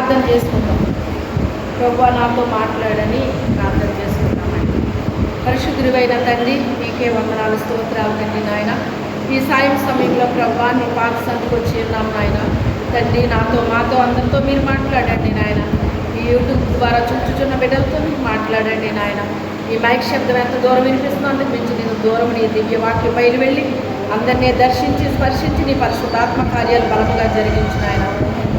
ప్రార్థన చేసుకుంటాం. ప్రభువా నాతో మాట్లాడని ప్రార్థన చేసుకుంటామండి. పరిశుద్ధుడైన తండ్రి నీకే వందనాలు, స్తోత్రాలు తండ్రి. నాయన ఈ సాయం సమయంలో ప్రభువా నీ పాద సందుకు వచ్చి ఉన్నాం నాయన. తండ్రి మాతో అందరితో మీరు మాట్లాడండి నాయన. ఈ యూట్యూబ్ ద్వారా చూచుచున్న బిడ్డలతో మీరు మాట్లాడండి నాయన. ఈ మైక్ శబ్దం ఎంత దూరం వినిపిస్తుందో అందుకు మించి నేను దూరం నీ దివ్య వాక్యం బయలు వెళ్ళి అందరినీ దర్శించి స్పర్శించి నీ పరిశుద్ధాత్మ కార్యాలు బలముగా జరిగించిన ఆయన.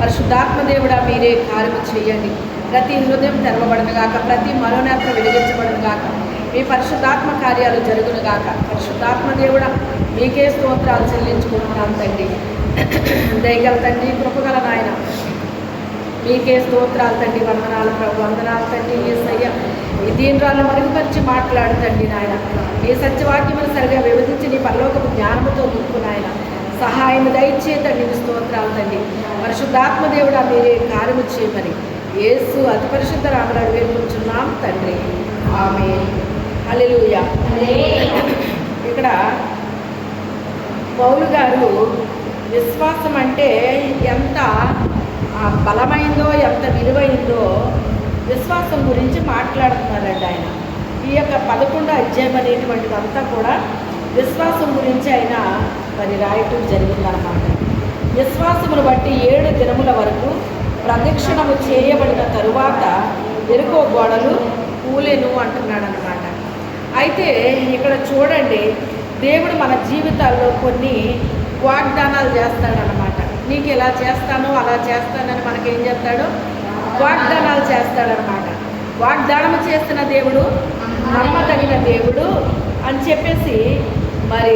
పరిశుద్ధాత్మ దేవుడా మీరే కార్యము చేయండి. ప్రతి హృదయం తెరవబడనుగాక, ప్రతి మనోనేత్ర వెలిగించబడనుగాక, మీ పరిశుద్ధాత్మ కార్యాలు జరుగునుగాక. పరిశుద్ధాత్మ దేవుడా మీకే స్తోత్రాలు చెల్లించుకుంటున్నాను తండ్రి. దయగల తండ్రి, కృపగల నాయన మీకే స్తోత్రాలు తండ్రి. వందనాలు ప్రభు, వందనాలు తండ్రి. యేసయ్య ఈ దీనిరాలను మరుగుపరిచి మాట్లాడుతండి నాయన. నీ సత్యవాక్యమును సరిగా విభజించి నీ పరలోకపు జ్ఞానముతో నింపు నాయన. సహాయం దయచేతండి. స్తోత్రాలు తండ్రి. పరిశుద్ధాత్మ దేవుడా మీరే కార్యము చేయమని యేసు అతి పరిశుద్ధ నామమున వేడుకుంటున్నాం తండ్రి. ఆమేన్. హల్లెలూయా. ఇక్కడ పౌలు గారు విశ్వాసం అంటే ఎంత బలమైందో, ఎంత విలువైందో విశ్వాసం గురించి మాట్లాడుతున్నారండి ఆయన. ఈ యొక్క 11వ అధ్యాయం అనేటువంటిదంతా కూడా విశ్వాసం గురించి ఆయన మరి రాయటం జరిగిందనమాట. విశ్వాసమును బట్టి 7 దినముల వరకు ప్రదక్షిణము చేయబడిన తరువాత ఎరుకో గోడలు కూలెను అంటున్నాడు అనమాట. అయితే ఇక్కడ చూడండి, దేవుడు మన జీవితాల్లో కొన్ని వాగ్దానాలు చేస్తాడనమాట. నీకు ఇలా చేస్తాను, అలా చేస్తానని మనకేం చేస్తాడు? వాగ్దానాలు చేస్తాడనమాట. వాగ్దానం చేస్తున్న దేవుడు నమ్మదగిన దేవుడు అని చెప్పేసి మరి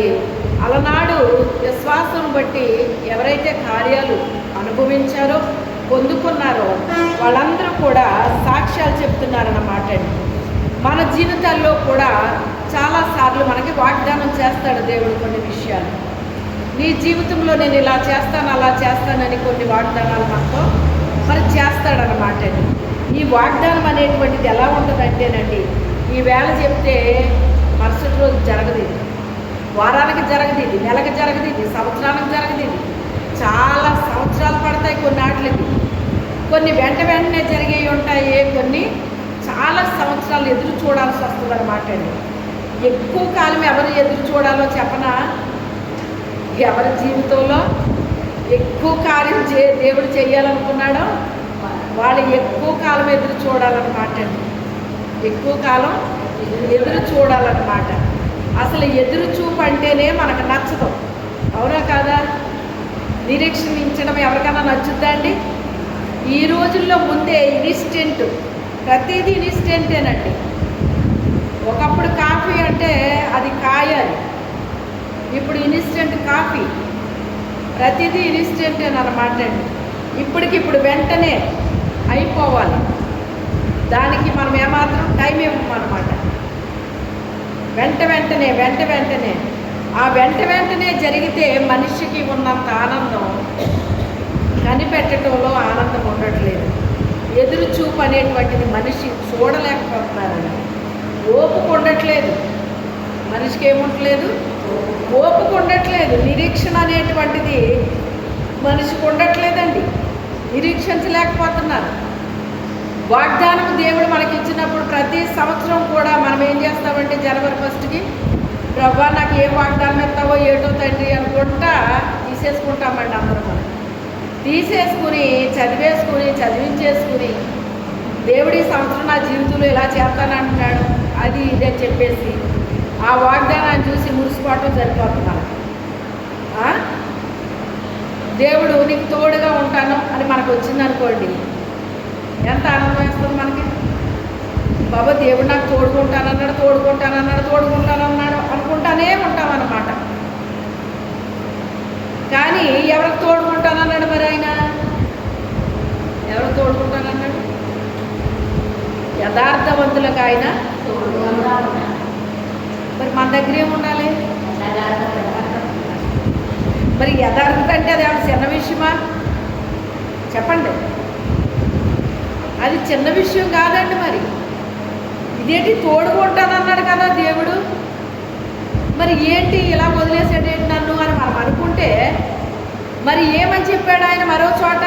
అలనాడు విశ్వాసం బట్టి ఎవరైతే కార్యాలు అనుభవించారో, పొందుకున్నారో వాళ్ళందరూ కూడా సాక్ష్యాలు చెప్తున్నారన్నమాట అండి. మన జీవితాల్లో కూడా చాలాసార్లు మనకి వాగ్దానం చేస్తాడు దేవుడు కొన్ని విషయాలు. నీ జీవితంలో నేను ఇలా చేస్తాను, అలా చేస్తానని కొన్ని వాగ్దానాలు మనతో మరి చేస్తాడనమాట అండి. ఈ వాగ్దానం అనేటువంటిది ఎలా ఉంటుందంటేనండి, ఈ వేళ చెప్తే మరుసటి రోజు జరగదు, ఇది వారానికి జరగదు, ఇది నెలకు జరగదు, ఇది సంవత్సరానికి జరగదు, ఇది చాలా సంవత్సరాలు పడతాయి కొన్ని వాటికి. కొన్ని వెంటనే జరిగేవి ఉంటాయి, కొన్ని చాలా సంవత్సరాలు ఎదురు చూడాల్సి వస్తుంది అనమాట అండి. ఎక్కువ కాలం ఎవరు ఎదురు చూడాలో చెప్పనా? ఎవరి జీవితంలో ఎక్కువ కార్యం దేవుడు చేయాలనుకున్నాడో వాళ్ళు ఎక్కువ కాలం ఎదురు చూడాలన్నమాట అండి. ఎక్కువ కాలం ఎదురు చూడాలన్నమాట. అసలు ఎదురు చూపు అంటేనే మనకు నచ్చదు, అవునా కాదా? నిరీక్షించడం ఎవరికైనా నచ్చుద్దా అండి? ఈ రోజుల్లో ముందే ఇన్స్టెంట్, ప్రతిదీ ఇన్స్టెంటేనండి. ఒకప్పుడు కాఫీ అంటే అది కాయాలి, ఇప్పుడు ఇన్స్టెంట్ కాఫీ, ప్రతిదీ ఇన్స్టెంటేనమాట అండి. ఇప్పటికిప్పుడు వెంటనే అయిపోవాలి, దానికి మనం ఏమాత్రం టైం ఇవ్వమన్నమాట. వెంటనే ఆ వెంటనే జరిగితే మనిషికి ఉన్నంత ఆనందం కనిపెట్టడంలో ఆనందం ఉండట్లేదు. ఎదురు చూపు అనేటువంటిది మనిషి చూడలేకపోతున్నారండి. ఓపిక ఉండట్లేదు మనిషికి, ఏముండట్లేదు, ఓపిక ఉండట్లేదు. నిరీక్షణ అనేటువంటిది మనిషికి ఉండట్లేదండి, నిరీక్షించలేకపోతున్నారు. వాగ్దానం దేవుడు మనకి ఇచ్చినప్పుడు ప్రతి సంవత్సరం కూడా మనం ఏం చేస్తామంటే జనవరి 1కి ప్రభా నాకు ఏ వాగ్దానం ఇస్తావో ఏటో తండ్రి అనుకుంటా తీసేసుకుంటామండి. అందరూ మనం తీసేసుకుని చదివించేసుకుని దేవుడి సంవత్సరం నా జీవితంలో ఇలా చేస్తానంటున్నాడు, అది ఇదే చెప్పేసి ఆ వాగ్దానాన్ని చూసి మురిసిపోవటం సరిపోతున్నారు. దేవుడు నీకు తోడుగా ఉంటాను అని మనకు వచ్చిందనుకోండి, ఎంత ఆనందం వేస్తుంది మనకి. బాబా దేవుడు నాకు తోడుకుంటానన్నాడు అనుకుంటానే ఉంటామన్నమాట. కానీ ఎవరికి తోడుకుంటానన్నాడు? మరి ఆయన ఎవరికి తోడుకుంటానన్నాడు? యథార్థవంతులకు ఆయన. మరి మన దగ్గర ఏముండాలి? మరి యథార్థత అంటే అది ఏమైనా చిన్న విషయమా చెప్పండి? అది చిన్న విషయం కాదండి. మరి ఇదేంటి తోడుకుంటానన్నాడు కదా దేవుడు, మరి ఏంటి ఇలా వదిలేసాడేంటి నన్ను అని మనం అనుకుంటే, మరి ఏమని చెప్పాడు ఆయన మరో చోట?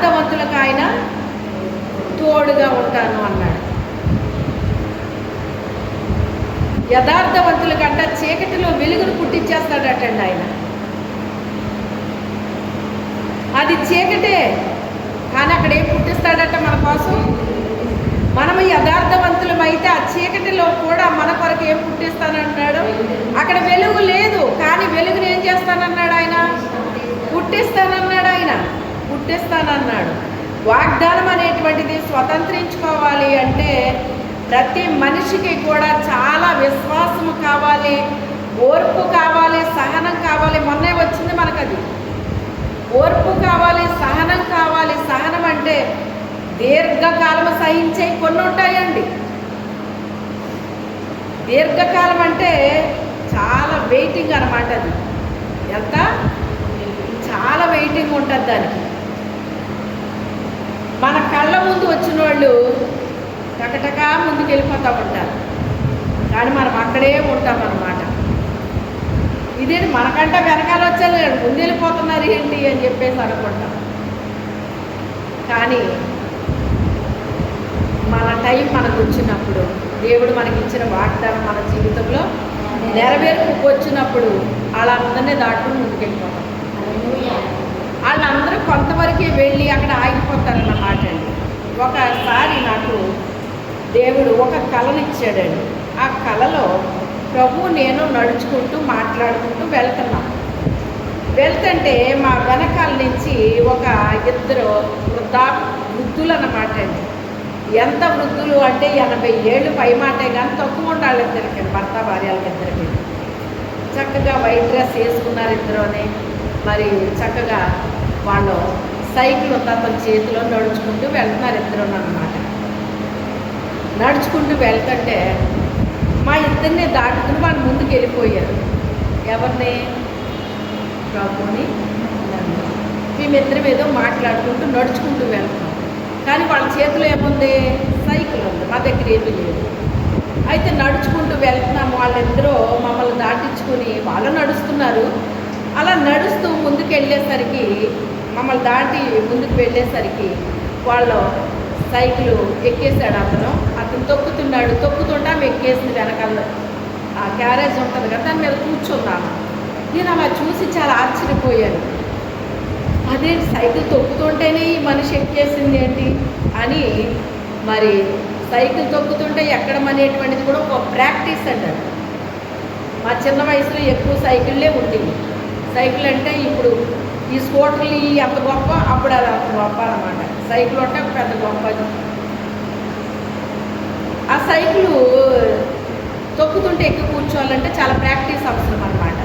యథార్థవంతులకు ఆయన తోడుగా ఉంటాను అన్నాడు. యథార్థవంతుల కంట చీకటిలో వెలుగును పుట్టించేస్తాడటండి ఆయన. అది చీకటే, కానీ అక్కడ ఏం పుట్టిస్తాడట మన కోసం? మనము యథార్థవంతులమైతే ఆ చీకటిలో కూడా మన కొరకు ఏం పుట్టిస్తానంటున్నాడు? అక్కడ వెలుగు లేదు, కానీ వెలుగుని ఏం చేస్తానన్నాడు ఆయన? పుట్టిస్తానన్నాడు ఆయన, పుట్టిస్తానన్నాడు. వాగ్దానం అనేటువంటిది స్వతంత్రించుకోవాలి అంటే ప్రతి మనిషికి కూడా చాలా విశ్వాసము కావాలి, ఓర్పు కావాలి, సహనం కావాలి. మొన్నే వచ్చింది మనకు అది. ఓర్పు కావాలి, సహనం కావాలి. సహనం అంటే దీర్ఘకాలం సహించే కొన్ని ఉంటాయండి. దీర్ఘకాలం అంటే చాలా వెయిటింగ్ అన్నమాట. అది ఎంత చాలా వెయిటింగ్ ఉంటుంది దానికి. మన కళ్ళ ముందు వచ్చిన వాళ్ళు టకటకా ముందుకు వెళ్ళిపోతూ ఉంటారు, కానీ మనం అక్కడే ఉంటామన్నమాట. ఇదేంటి మనకంటే వెనకాల వచ్చారు, ముందు వెళ్ళిపోతున్నారు ఏంటి అని చెప్పేసి అనుకుంటాం. కానీ మన టైం మనకు వచ్చినప్పుడు, దేవుడు మనకి ఇచ్చిన వాగ్దానం మన జీవితంలో నెరవేర్పుకు వచ్చినప్పుడు వాళ్ళందరినీ దాటుకుని ముందుకెళ్ళిపోతాం. వాళ్ళందరూ కొంతవరకే వెళ్ళి అక్కడ ఆగిపోతారన్నమాట అండి. ఒకసారి నాకు దేవుడు ఒక కళనిచ్చాడండి. ఆ కళలో ప్రభు నేను నడుచుకుంటూ మాట్లాడుకుంటూ వెళ్తుంటే మా వెనకాల నుంచి ఒక ఇద్దరు వృద్ధులు అన్నమాట అండి. ఎంత వృద్ధులు అంటే 80 ఏళ్ళు పైమాటే, కానీ తక్కువ ఉండాలి ఇద్దరికి, భర్త భార్యలకి ఇద్దరికి. చక్కగా వైట్ డ్రెస్ వేసుకున్నారు ఇద్దరుని. మరి చక్కగా వాళ్ళు సైకిల్ ఉంది అతని చేతిలో, నడుచుకుంటూ వెళ్తున్నారు ఇద్దరు అన్నమాట. నడుచుకుంటూ వెళ్తుంటే మా ఇద్దరిని దాటుకుని వాళ్ళు ముందుకు వెళ్ళిపోయారు. ఎవరిని? ప్రభుని. మేమిద్దరం ఏదో మాట్లాడుకుంటూ నడుచుకుంటూ వెళ్తాం, కానీ వాళ్ళ చేతిలో ఏముంది? సైకిల్ ఉంది, మా దగ్గర ఏమీ లేదు. అయితే నడుచుకుంటూ వెళ్తున్నాము. వాళ్ళిద్దరూ మమ్మల్ని దాటించుకుని వాళ్ళు నడుస్తున్నారు. అలా నడుస్తూ ముందుకు వెళ్ళేసరికి, మమ్మల్ని దాటి ముందుకు వెళ్ళేసరికి వాళ్ళు సైకిల్ ఎక్కేసాడు. అతను తొక్కుతుంటే ఆమె ఎక్కేసింది. వెనకాల ఆ క్యారేజ్ ఉంటుంది కదా, దాని మీద కూర్చున్నాను. నేను అలా చూసి చాలా ఆశ్చర్యపోయాను. అదేంటి సైకిల్ తొక్కుతుంటేనే ఈ మనిషి ఎక్కేసింది ఏంటి అని. మరి సైకిల్ తొక్కుతుంటే ఎక్కడం అనేటువంటిది కూడా ఒక ప్రాక్టీస్ అంటారు. మా చిన్న వయసులో ఎక్కువ సైకిళ్ళే ఉండేవి. సైకిల్ అంటే ఇప్పుడు ఈ స్కూటర్లు ఎంత గొప్ప, అప్పుడు అది అంత గొప్ప అన్నమాట. సైకిల్ అంటే పెద్ద గొప్పది. ఆ సైకిల్ తొక్కుతుంటే ఎక్కి కూర్చోవాలంటే చాలా ప్రాక్టీస్ అవసరం అన్నమాట.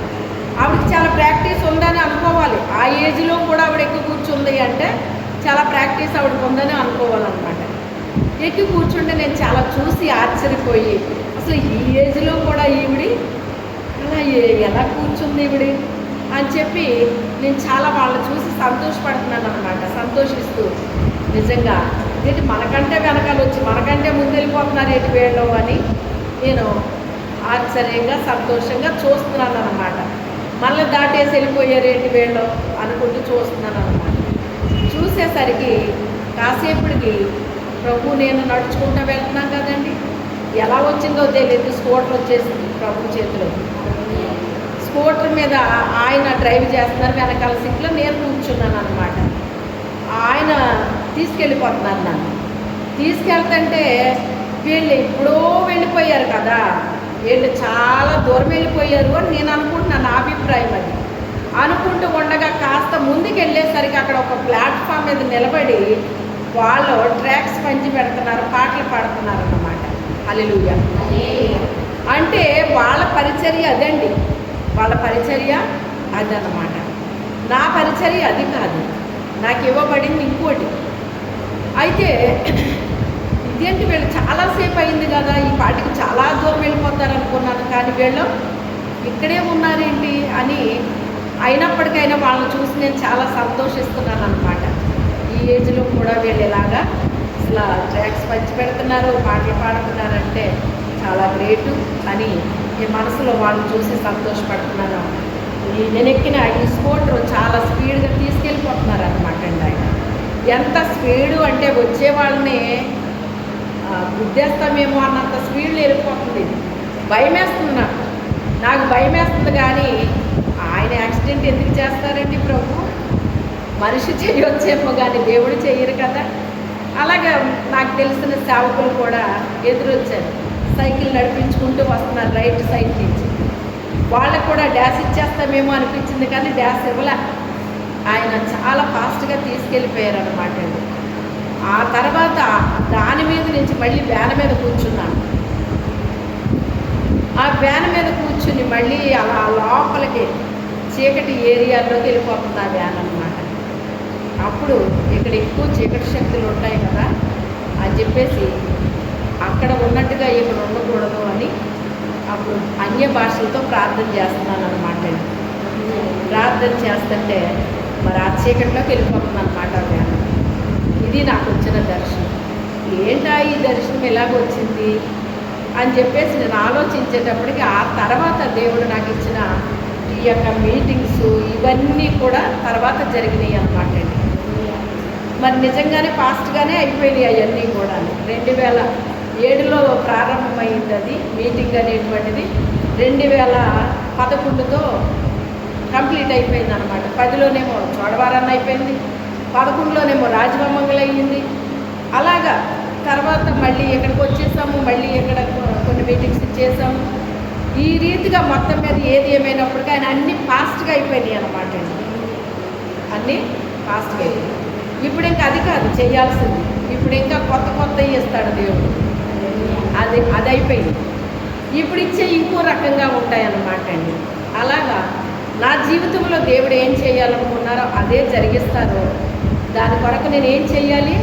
ఆవిడకి చాలా ప్రాక్టీస్ ఉందని అనుకోవాలి. ఆ ఏజ్లో కూడా ఆవిడ ఎక్కి కూర్చుంది అంటే చాలా ప్రాక్టీస్ ఆవిడకి ఉందని అనుకోవాలన్నమాట. ఎక్కి కూర్చుంటే నేను చాలా చూసి ఆశ్చర్యపోయి, అసలు ఈ ఏజ్లో కూడా ఈవిడి అలా ఎలా కూర్చుంది ఈవిడి అని చెప్పి నేను చాలా వాళ్ళని చూసి సంతోషపడుతున్నాను అన్నమాట. సంతోషిస్తూ నిజంగా ఏంటి మనకంటే వెనకాల వచ్చి మనకంటే ముందు వెళ్ళిపోతున్నారు ఏంటి వీళ్ళు అని నేను ఆశ్చర్యంగా సంతోషంగా చూస్తున్నాను అన్నమాట. మళ్ళీ దాటేసి వెళ్ళిపోయారు ఏంటి వీళ్ళు అనుకుంటూ చూస్తున్నాను అన్నమాట. చూసేసరికి కాసేపటికి ప్రభు నేను నడుచుకుంటూ వెళ్తున్నాం కదండి, ఎలా వచ్చిందో తెలియదు. స్కూటర్ వచ్చేసింది ప్రభు చేతిలో. స్కూటర్ మీద ఆయన డ్రైవ్ చేస్తున్నారు, వెనకాల సీట్లో నేను కూర్చున్నాను అన్నమాట. ఆయన తీసుకెళ్ళిపోతున్నారు నన్ను. తీసుకెళ్తుంటే వీళ్ళు ఎప్పుడో వెళ్ళిపోయారు కదా, వీళ్ళు చాలా దూరం వెళ్ళిపోయారు అని నేను అనుకుంటున్నాను. నా అభిప్రాయం అది. అనుకుంటూ ఉండగా కాస్త ముందుకు వెళ్ళేసరికి అక్కడ ఒక ప్లాట్ఫామ్ మీద నిలబడి వాళ్ళు ట్రాక్స్ పంచి పెడుతున్నారు, పాటలు పాడుతున్నారు అన్నమాట. హల్లెలూయా. అంటే వాళ్ళ పరిచర్య అదండి, వాళ్ళ పరిచర్య అదన్నమాట. నా పరిచర్య అది కాదు, నాకు ఇవ్వబడింది ఇంకోటి. అయితే ఇదేంటి వీళ్ళు చాలాసేపు అయింది కదా, ఈ పాటికి చాలా దూరం వెళ్ళిపోతారు అనుకున్నాను, కానీ వీళ్ళు ఇక్కడే ఉన్నారేంటి అని. అయినప్పటికైనా వాళ్ళని చూసి నేను చాలా సంతోషిస్తున్నాను అనమాట. ఈ ఏజ్లో కూడా వీళ్ళు ఇలాగా అసలు ట్రాక్స్ పంచి పెడుతున్నారు, పాటలు పాడుతున్నారంటే చాలా గ్రేటు అని ఈ మనసులో వాళ్ళని చూసి సంతోషపడుతున్నాను. నేను ఎక్కిన ఈ స్కూటర్ చాలా స్పీడ్గా తీసుకెళ్ళిపోతున్నారు అనమాట అండి. ఆయన ఎంత స్పీడు అంటే వచ్చే వాళ్ళని గుద్దేస్తామేమో అన్నంత స్పీడ్లో వెళ్ళిపోతుంది. భయమేస్తుంది నాకు భయమేస్తుంది. కానీ ఆయన యాక్సిడెంట్ ఎందుకు చేస్తారండి ప్రభు? మనిషి చేయొచ్చేమో కానీ దేవుడు చెయ్యరు కదా. అలాగే నాకు తెలిసిన సేవకులు కూడా ఎదురొచ్చారు, సైకిల్ నడిపించుకుంటూ వస్తున్నారు రైట్ సైడ్ నుంచి. వాళ్ళకు కూడా డ్యాష్ ఇచ్చేస్తామేమో అనిపించింది కానీ డ్యాష్ ఇవ్వలే. ఆయన చాలా ఫాస్ట్గా తీసుకెళ్ళిపోయారు అనమాట. ఆ తర్వాత దాని మీద నుంచి మళ్ళీ వ్యాన్ మీద కూర్చున్నాను. ఆ వ్యాన్ మీద కూర్చుని మళ్ళీ అలా లోపలికి చీకటి ఏరియాలోకి వెళ్ళిపోతుంది ఆ వ్యాన్ అనమాట. అప్పుడు ఇక్కడ ఎక్కువ చీకటి శక్తులు ఉంటాయి కదా అని చెప్పేసి అక్కడ ఉన్నట్టుగా ఇక్కడ ఉండకూడదు అని అప్పుడు అన్య భాషలతో ప్రార్థన చేస్తున్నాను అనమాట. ప్రార్థన చేస్తుంటే మరి ఆ చీకటిలోకి వెళ్ళిపోతుంది అనమాట వ్యాన్. ఇది నాకు వచ్చిన దర్శనం. ఏంటా ఈ దర్శనం ఎలాగొచ్చింది అని చెప్పేసి నేను ఆలోచించేటప్పటికి ఆ తర్వాత దేవుడు నాకు ఇచ్చిన ఈ యొక్క మీటింగ్స్ ఇవన్నీ కూడా తర్వాత జరిగినాయి అనమాట. మరి నిజంగానే ఫాస్ట్గానే అయిపోయినాయి అవన్నీ కూడా. 2007లో ప్రారంభమైంది అది మీటింగ్ అనేటువంటిది. 2011తో కంప్లీట్ అయిపోయింది అనమాట. 10లోనేమో చోడవరాన్ని అయిపోయింది, 11లోనేమో రాజమంగళ అయ్యింది. అలాగా తర్వాత మళ్ళీ ఎక్కడికి వచ్చేసాము, మళ్ళీ ఎక్కడ కొన్ని మీటింగ్స్ చేసాము. ఈ రీతిగా మొత్తం మీద ఏది ఏమైనప్పటికీ ఆయన అన్నీ ఫాస్ట్గా అయిపోయినాయి అనమాట. అన్నీ ఫాస్ట్గా అయిపోయినాయి. ఇప్పుడు ఇంకా అది కాదు చేయాల్సింది, ఇప్పుడు ఇంకా కొత్త కొత్తవి ఇస్తాడు దేవుడు. అది అయిపోయింది. ఇప్పుడు ఇచ్చే ఇంకో రకంగా ఉంటాయన్నమాట అండి. అలాగా నా జీవితంలో దేవుడు ఏం చేయాలనుకున్నారో అదే జరిగిస్తారు. దాని కొరకు నేను ఏం చేయాలి?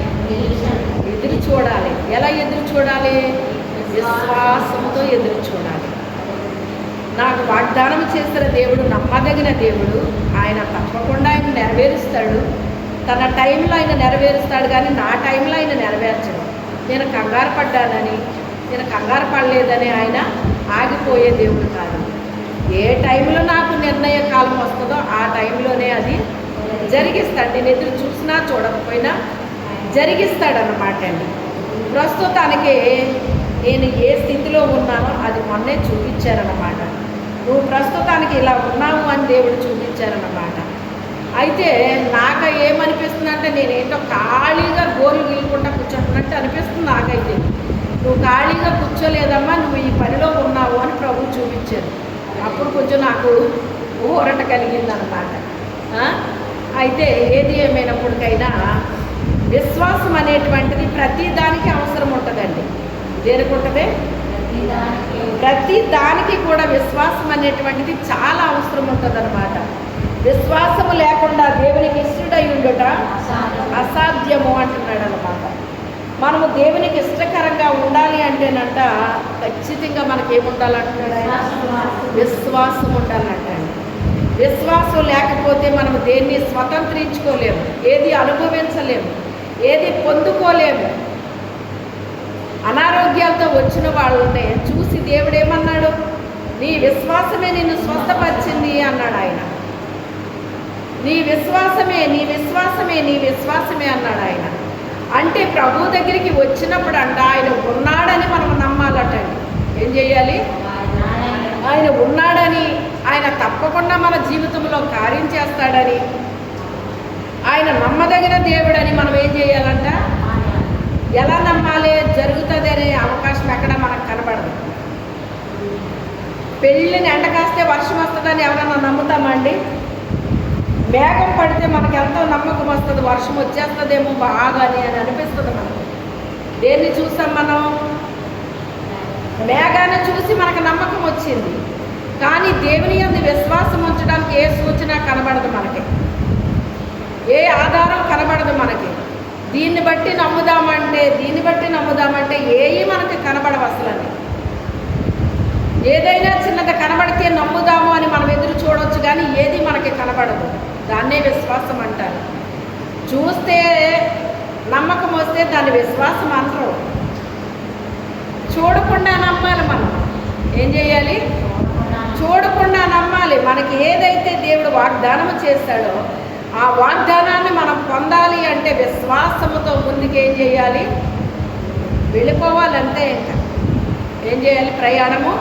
ఎదురు చూడాలి. ఎలా ఎదురు చూడాలి? విశ్వాసంతో ఎదురు చూడాలి. నాకు వాగ్దానం చేసిన దేవుడు నమ్మదగిన దేవుడు. ఆయన తప్పకుండా ఆయన నెరవేరుస్తాడు. తన టైంలో ఆయన నెరవేరుస్తాడు, కానీ నా టైంలో ఆయన నెరవేర్చడు. నేను కంగారు పడ్డానని, నేను కంగారు పడలేదని ఆయన ఆగిపోయే దేవుడు కాదు. ఏ టైంలో నాకు నిర్ణయ కాలం వస్తుందో ఆ టైంలోనే అది జరిగిస్తాడు. నేను ఎదురు చూసినా చూడకపోయినా జరిగిస్తాడన్నమాట అండి. ప్రస్తుతానికి నేను ఏ స్థితిలో ఉన్నానో అది మొన్నే చూపించారన్నమాట. నువ్వు ప్రస్తుతానికి ఇలా ఉన్నావు అని దేవుడు చూపించారన్నమాట. అయితే నాకు ఏమనిపిస్తుంది అంటే నేనేంటో ఖాళీగా గోలు గీలుకుంటా కూర్చుంటున్నట్టు అనిపిస్తుంది నాకైతే. నువ్వు ఖాళీగా కూర్చోలేదమ్మా, నువ్వు ఈ పనిలో ఉన్నావు అని ప్రభు చూపించారు. అప్పుడు కొంచెం నాకు ఊరట కలిగిందనమాట. అయితే ఏది ఏమైనప్పటికైనా విశ్వాసం అనేటువంటిది ప్రతి దానికి అవసరం ఉంటుందండి. దేనికి ఉంటుంది? ప్రతి దానికి కూడా విశ్వాసం అనేటువంటిది చాలా అవసరం ఉంటుంది అనమాట. విశ్వాసము లేకుండా దేవునికి ఇష్టడై ఉండుట అసాధ్యము అంటున్నాడు అనమాట. మనము దేవునికి ఇష్టకరంగా ఉండాలి అంటేనంట ఖచ్చితంగా మనకి ఏముండాలంటున్నాడు ఆయన? విశ్వాసం ఉండాలంట. విశ్వాసం లేకపోతే మనము దేన్ని స్వతంత్రించుకోలేము, ఏది అనుభవించలేము, ఏది పొందుకోలేము. అనారోగ్యాలతో వచ్చిన వాళ్ళని చూసి దేవుడు ఏమన్నాడు? నీ విశ్వాసమే నిన్ను స్వస్థపరిచింది అన్నాడు ఆయన. నీ విశ్వాసమే, నీ విశ్వాసమే, నీ విశ్వాసమే అన్నాడు ఆయన. అంటే ప్రభు దగ్గరికి వచ్చినప్పుడు అంట ఆయన ఉన్నాడని మనం నమ్మాలటండి. ఏం చేయాలి? ఆయన ఉన్నాడని, ఆయన తప్పకుండా మన జీవితంలో కార్యం చేస్తాడని, ఆయన నమ్మదగిన దేవుడని మనం ఏం చేయాలంట? ఎలా నమ్మాలి? జరుగుతుంది అనే అవకాశం ఎక్కడ మనకు కనబడదు. పెళ్ళిని ఎండ కాస్తే వర్షం వస్తుందని ఎవరైనా నమ్ముతామండి? మేఘం పడితే మనకు ఎంతో నమ్మకం వస్తుంది, వర్షం వచ్చేస్తుందేమో బాగా అని అనిపిస్తుంది మనకు. దేన్ని చూసాం మనం? మేఘాన్ని చూసి మనకు నమ్మకం వచ్చింది. కానీ దేవుని యందు విశ్వాసం ఉంచడానికి ఏ సూచన కనబడదు మనకి, ఏ ఆధారం కనబడదు మనకి. దీన్ని బట్టి నమ్ముదామంటే ఏవి మనకి కనబడవు అసలని. ఏదైనా చిన్నది కనబడితే నమ్ముదాము అని మనం ఎదురు చూడవచ్చు, కానీ ఏది మనకి కనబడదు. దాన్నే విశ్వాసం అంటారు. చూస్తే నమ్మకం వస్తే దాన్ని విశ్వాసం అంటారు. చూడకుండా నమ్మాలి. మనం ఏం చేయాలి? చూడకుండా నమ్మాలి. మనకి ఏదైతే దేవుడు వాగ్దానం చేశాడో ఆ వాగ్దానాన్ని మనం పొందాలి అంటే వెళ్ళాలంటే విశ్వాసముతో ముందుకేం చేయాలి? వెళ్ళిపోవాలంటే ఇంకా ఏం చేయాలి? ప్రయాణము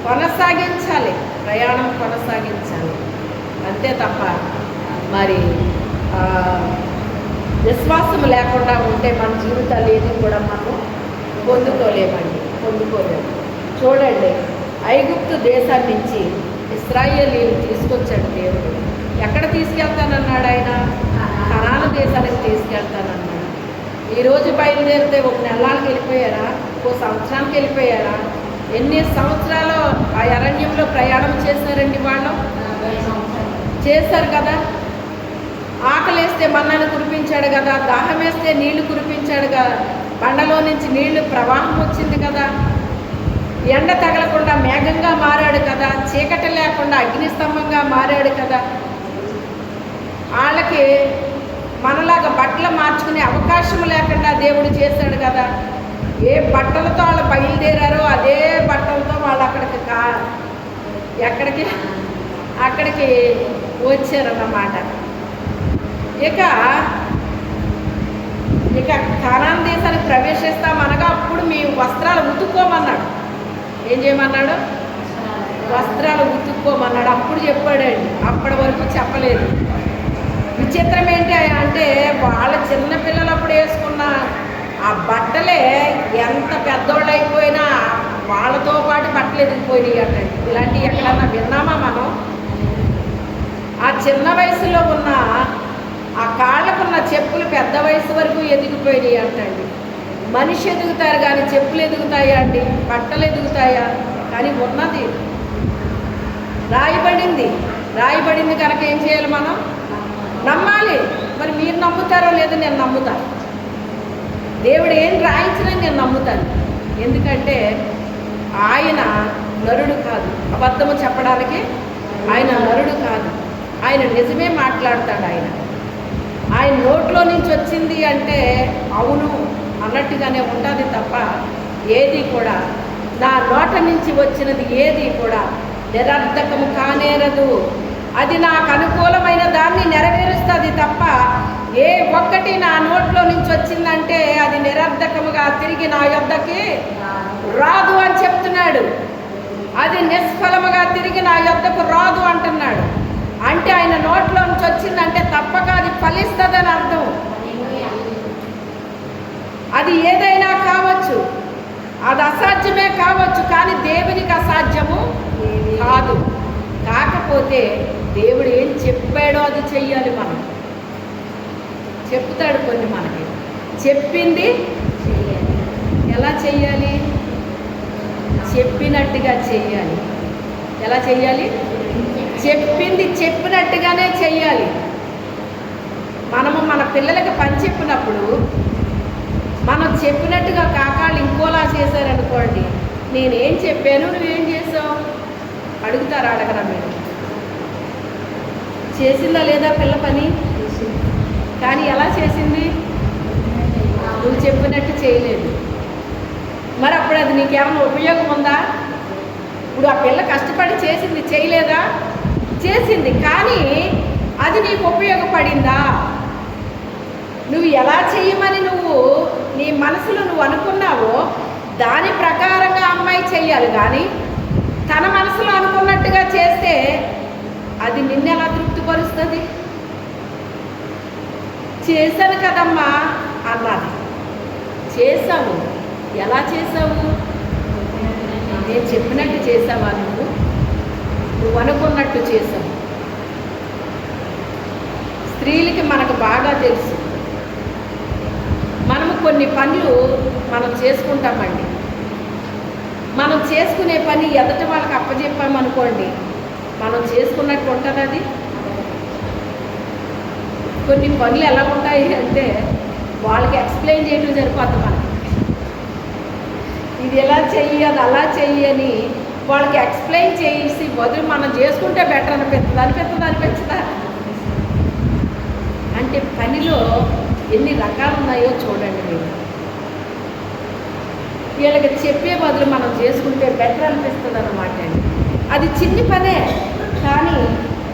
కొనసాగించాలి. ప్రయాణం కొనసాగించాలి అంతే తప్ప మరి విశ్వాసం లేకుండా ఉంటే మన జీవితాలు ఏది కూడా మనం పొందుకోలేము. చూడండి, ఐగుప్తు దేశాన్ని నుంచి ఇశ్రాయేలీయులు తీసుకొచ్చాడు దేవుడు. ఎక్కడ తీసుకెళ్తానన్నాడు ఆయన? కనాను దేశానికి తీసుకెళ్తానన్నాడు. ఈరోజు బయలుదేరితే ఒక నెలకి వెళ్ళిపోయారా? ఒక సంవత్సరానికి వెళ్ళిపోయారా? ఎన్ని సంవత్సరాలు ఆ అరణ్యంలో ప్రయాణం చేశారండి వాళ్ళు? చేశారు కదా. ఆకలేస్తే మన్నాను కురిపించాడు కదా, దాహం వేస్తే నీళ్లు కురిపించాడు కదా, బండలో నుంచి నీళ్లు ప్రవాహం వచ్చింది కదా, ఎండ తగలకుండా మేఘంగా మారాడు కదా, చీకటి లేకుండా అగ్నిస్తంభంగా మారాడు కదా. వాళ్ళకి మనలాగా బట్టలు మార్చుకునే అవకాశం లేకుండా దేవుడు చేశాడు కదా. ఏ బట్టలతో వాళ్ళు బయలుదేరారో అదే బట్టలతో వాళ్ళు అక్కడికి వచ్చారన్నమాట. ఇక కనాను దేశానికి ప్రవేశిస్తామనగా అప్పుడు మీ వస్త్రాలు ఉతుక్కోమన్నాడు. ఏం చేయమన్నాడు? వస్త్రాలు ఉతుక్కోమన్నాడు. అప్పుడు చెప్పాడండి, అప్పటి వరకు చెప్పలేదు. విచిత్రం ఏంటి అంటే వాళ్ళ చిన్నపిల్లలు అప్పుడు వేసుకున్న ఆ బట్టలే ఎంత పెద్దోళ్ళు అయిపోయినా వాళ్ళతో పాటు బట్టలు ఎదిగిపోయినాయి అంటండి. ఇలాంటివి ఎక్కడన్నా విన్నామా మనం? ఆ చిన్న వయసులో ఉన్న ఆ కాళ్ళకున్న చెప్పులు పెద్ద వయసు వరకు ఎదిగిపోయినాయి అంటండి. మనిషి ఎదుగుతారు కానీ చెప్పులు ఎదుగుతాయా అండి? బట్టలు ఎదుగుతాయా? కానీ ఉన్నది రాయబడింది కనుక ఏం చేయాలి? మనం నమ్మాలి. మరి మీరు నమ్ముతారో లేదో నేను నమ్ముతాను. దేవుడు ఏం రాయించినా నేను నమ్ముతాను. ఎందుకంటే ఆయన నరుడు కాదు, అబద్ధము చెప్పడానికి ఆయన నరుడు కాదు. ఆయన నిజమే మాట్లాడతాడు. ఆయన నోట్లో నుంచి వచ్చింది అంటే అవును అన్నట్టుగానే ఉంటుంది తప్ప ఏది కూడా నా నోట నుంచి వచ్చినది ఏది కూడా నిరర్ధకము కానేరదు. అది నాకు అనుకూలమైన దాన్ని నెరవేరుస్తుంది తప్ప ఏ ఒక్కటి నా నోట్లో నుంచి వచ్చిందంటే అది నిరర్ధకముగా తిరిగి నా యొద్దకి రాదు అని చెప్తున్నాడు. అది నిష్ఫలముగా తిరిగి నా యొద్దకు రాదు అంటున్నాడు. అంటే ఆయన నోట్లో నుంచి వచ్చిందంటే తప్పక అది ఫలిస్తుందని అర్థం. అది ఏదైనా కావచ్చు, అది అసాధ్యమే కావచ్చు, కానీ దేవునికి అసాధ్యము కాదు. కాకపోతే దేవుడు ఏం చెప్పాడో అది చెయ్యాలి. మనం చెప్తాడు కొన్ని, మనకి చెప్పింది ఎలా చెయ్యాలి? చెప్పినట్టుగా చెయ్యాలి. ఎలా చెయ్యాలి? చెప్పింది చెప్పినట్టుగానే చెయ్యాలి. మనము మన పిల్లలకి పని చెప్పినప్పుడు మనం చెప్పినట్టుగా కాకాళ్ళు ఇంకోలా చేశారనుకోండి, నేనేం చెప్పాను నువ్వేం చేసావు అడుగుతారు. అడగరా? మీరు చేసిందా లేదా పిల్ల పని? కానీ ఎలా చేసింది? నువ్వు చెప్పినట్టు చేయలేదు. మరి అప్పుడు అది నీకేమైనా ఉపయోగం ఉందా? ఇప్పుడు ఆ పిల్ల కష్టపడి చేసింది, చేయలేదా? చేసింది. కానీ అది నీకు ఉపయోగపడిందా? నువ్వు ఎలా చేయమని నువ్వు నీ మనసులో నువ్వు అనుకున్నావో దాని ప్రకారంగా అమ్మాయి చెయ్యాలి. కానీ తన మనసులో అనుకున్నట్టుగా చేస్తే అది నిన్నెలా తృప్తిపరుస్తుంది? చేశాను కదమ్మా అన్నది. చేసావు. ఎలా చేసావు? నేను చెప్పినట్టు చేసావా? నువ్వు అనుకున్నట్టు చేసావు. స్త్రీలకి మనకు బాగా తెలుసు. మనము కొన్ని పనులు మనం చేసుకుంటామండి. మనం చేసుకునే పని ఎదుటి వాళ్ళకి అప్పచెప్పామనుకోండి, మనం చేసుకున్నట్టు ఉంటుంది. అది కొన్ని పనులు ఎలా ఉంటాయి అంటే వాళ్ళకి ఎక్స్ప్లెయిన్ చేయడం సరిపోద్ది. మనకి ఇది ఎలా చెయ్యి, అది అలా చెయ్యి అని వాళ్ళకి ఎక్స్ప్లెయిన్ చేసి బదులు మనం చేసుకుంటే బెటర్ అనిపిస్తుందా? అంటే పనిలో ఎన్ని రకాలు ఉన్నాయో చూడండి మీరు. వీళ్ళకి చెప్పే బదులు మనం చేసుకుంటే బెటర్ అనిపిస్తుంది అన్నమాట అండి. అది చిన్ని పనే, కానీ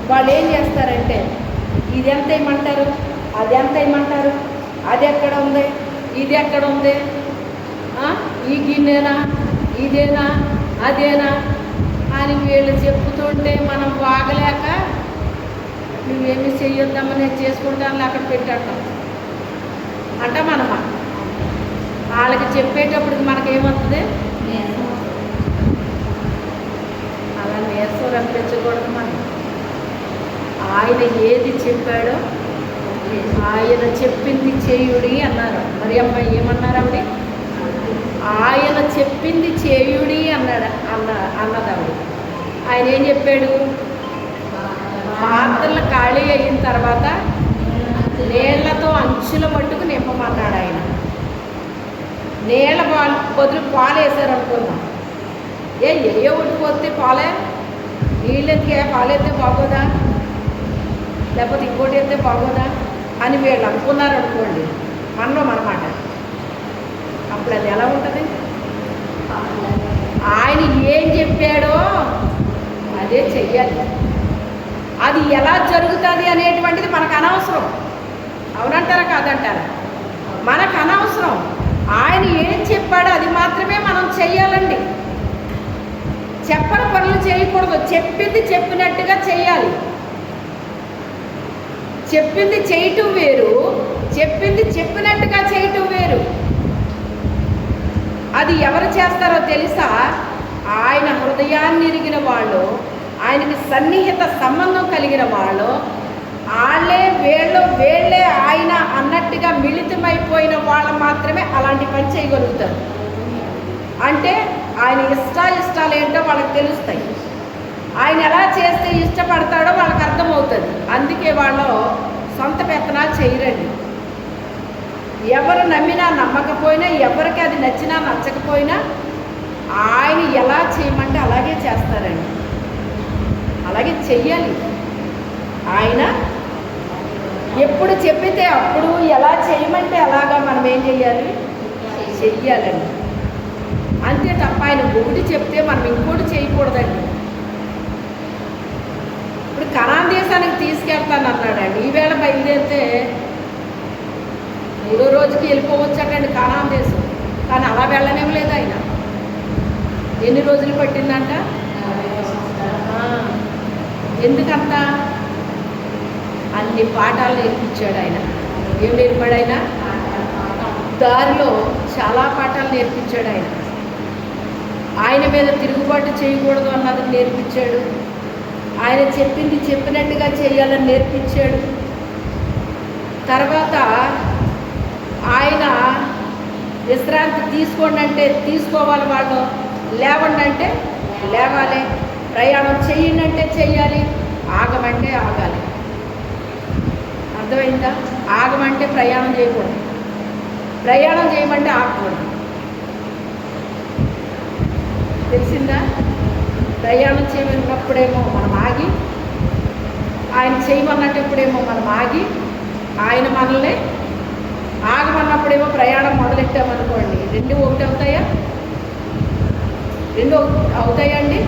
వాళ్ళు ఏం చేస్తారంటే ఇది ఎంత ఇమ్మంటారు, అది ఎంత ఇమ్మంటారు, అది ఎక్కడ ఉంది, ఇది ఎక్కడ ఉంది, ఈ గిన్నెనా, ఇదేనా, అదేనా అని వీళ్ళు చెప్పుతుంటే మనం వాగలేక నువ్వేమీ చెయ్యొద్దామా నేను చేసుకుంటాను అక్కడ పెట్టాం అంట. మనమా వాళ్ళకి చెప్పేటప్పటికి మనకేమవుతుంది, అలా నీరసం అనిపించకూడదు. మనం ఆయన ఏది చెప్పాడో ఆయన చెప్పింది చేయుడి అన్నారు. మరి అమ్మాయి ఏమన్నారు ఆవిడ? ఆయన చెప్పింది చేయుడి అన్నది ఆవిడ. ఆయన ఏం చెప్పాడు? పాత్రలు ఖాళీ అయిన తర్వాత నీళ్లతో అంచుల మట్టుకు నింపమన్నాడు ఆయన. నీళ్ళ బదులు పాలు వేసారు అనుకుందాం. ఏ ఉడిపోతే పాలే, నీళ్ళు ఎత్తికే పాలు ఎత్తే బాగోదా, లేకపోతే ఇంకోటి ఎత్తే బాగోదా అని వీళ్ళు అనుకున్నారు అనుకోండి, మనలో మనమాట. అప్పుడు అది ఎలా ఉంటుంది? ఆయన ఏం చెప్పాడో అదే చెయ్యాలి. అది ఎలా జరుగుతుంది అనేటువంటిది మనకు అనవసరం. అవునంటారా కాదంటారా? మనకు అనవసరం. ఆయన ఏం చెప్పాడో అది మాత్రమే మనం చెయ్యాలండి. చెప్పని పనులు చేయకూడదు. చెప్పింది చెప్పినట్టుగా చెయ్యాలి. చెప్పింది చేయటం వేరు, చెప్పింది చెప్పినట్టుగా చేయటం వేరు. అది ఎవరు చేస్తారో తెలుసా? ఆయన హృదయాన్ని ఎరిగిన వాళ్ళు, ఆయనకి సన్నిహిత సంబంధం కలిగిన వాళ్ళు, వీళ్ళే ఆయన అన్నట్టుగా మిళితమైపోయిన వాళ్ళు మాత్రమే అలాంటి పని చేయగలుగుతారు. అంటే ఆయన ఇష్టాలు ఏంటో వాళ్ళకి తెలుస్తాయి. ఆయన ఎలా చేస్తే ఇష్టపడతాడో వాళ్ళకి అర్థమవుతుంది. అందుకే వాళ్ళు సొంత పెత్తనాలు చేయరండి. ఎవరు నమ్మినా నమ్మకపోయినా, ఎవరికి అది నచ్చినా నచ్చకపోయినా ఆయన ఎలా చేయమంటే అలాగే చేస్తారండి. అలాగే చెయ్యాలి. ఆయన ఎప్పుడు చెప్పితే అప్పుడు, ఎలా చేయమంటే అలాగా మనం ఏం చెయ్యాలి? చెయ్యాలండి. అంతే తప్ప ఆయన ఒకటి చెప్తే మనం ఇంకోటి చేయకూడదండి. ఇప్పుడు కనాన్ దేశానికి తీసుకెళ్తాను అన్నాడండి. ఈవేళ బయలుదేరితే 3వ రోజుకి వెళ్ళిపోవచ్చటండి కనాన్ దేశం. కానీ అలా వెళ్ళనేమలేదు ఆయన. ఎన్ని రోజులు పట్టిందంట? ఎందుకంత? అన్ని పాఠాలు నేర్పించాడు ఆయన. ఏం నేర్పాడు ఆయన? దారిలో చాలా పాఠాలు నేర్పించాడు ఆయన. ఆయన మీద తిరుగుబాటు చేయకూడదు అన్నది నేర్పించాడు. ఆయన చెప్పింది చెప్పినట్టుగా చేయాలని నేర్పించాడు. తర్వాత ఆయన విశ్రాంతి తీసుకోండి అంటే తీసుకోవాలి, వాళ్ళు లేవండి అంటే లేవాలి, ప్రయాణం చెయ్యండి అంటే చెయ్యాలి, ఆగమంటే ఆగాలి. అర్థమైందా? ఆగమంటే ప్రయాణం చేయకూడదు, ప్రయాణం చేయమంటే ఆగకూడదు. తెలిసిందా? ప్రయాణం చేయమన్నప్పుడేమో మనం ఆగి, ఆయన చేయమన్నప్పుడేమో మనం ఆగి, ఆయన మనల్ని ఆగమన్నప్పుడేమో ప్రయాణం మొదలెట్టామనుకోండి. రెండు ఒకటి అవుతాయా? రెండు అవుతాయండి?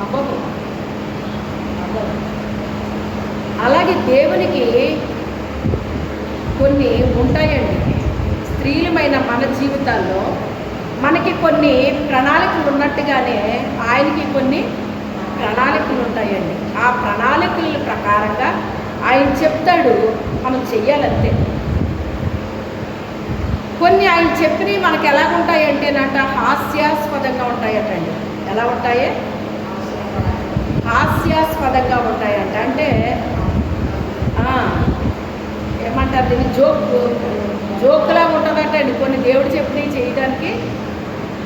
అవ్వదు. అలాగే దేవునికి కొన్ని ఉంటాయండి. స్త్రీలమైన మన జీవితాల్లో మనకి కొన్ని ప్రణాళికలు ఉన్నట్టుగానే ఆయనకి కొన్ని ప్రణాళికలు ఉంటాయండి. ఆ ప్రణాళికల ప్రకారంగా ఆయన చెప్తాడు, మనం చెయ్యాలంతే. కొన్ని ఆయన చెప్పినవి మనకి ఎలా ఉంటాయంటేనంట హాస్యాస్పదంగా ఉంటాయటండి. ఎలా ఉంటాయి? హాస్యాస్పదంగా ఉంటాయంట. అంటే ఏమంటారు దీన్ని? జోక్లాగా ఉంటుందంటండి. కొన్ని దేవుడు చెప్పినవి చేయడానికి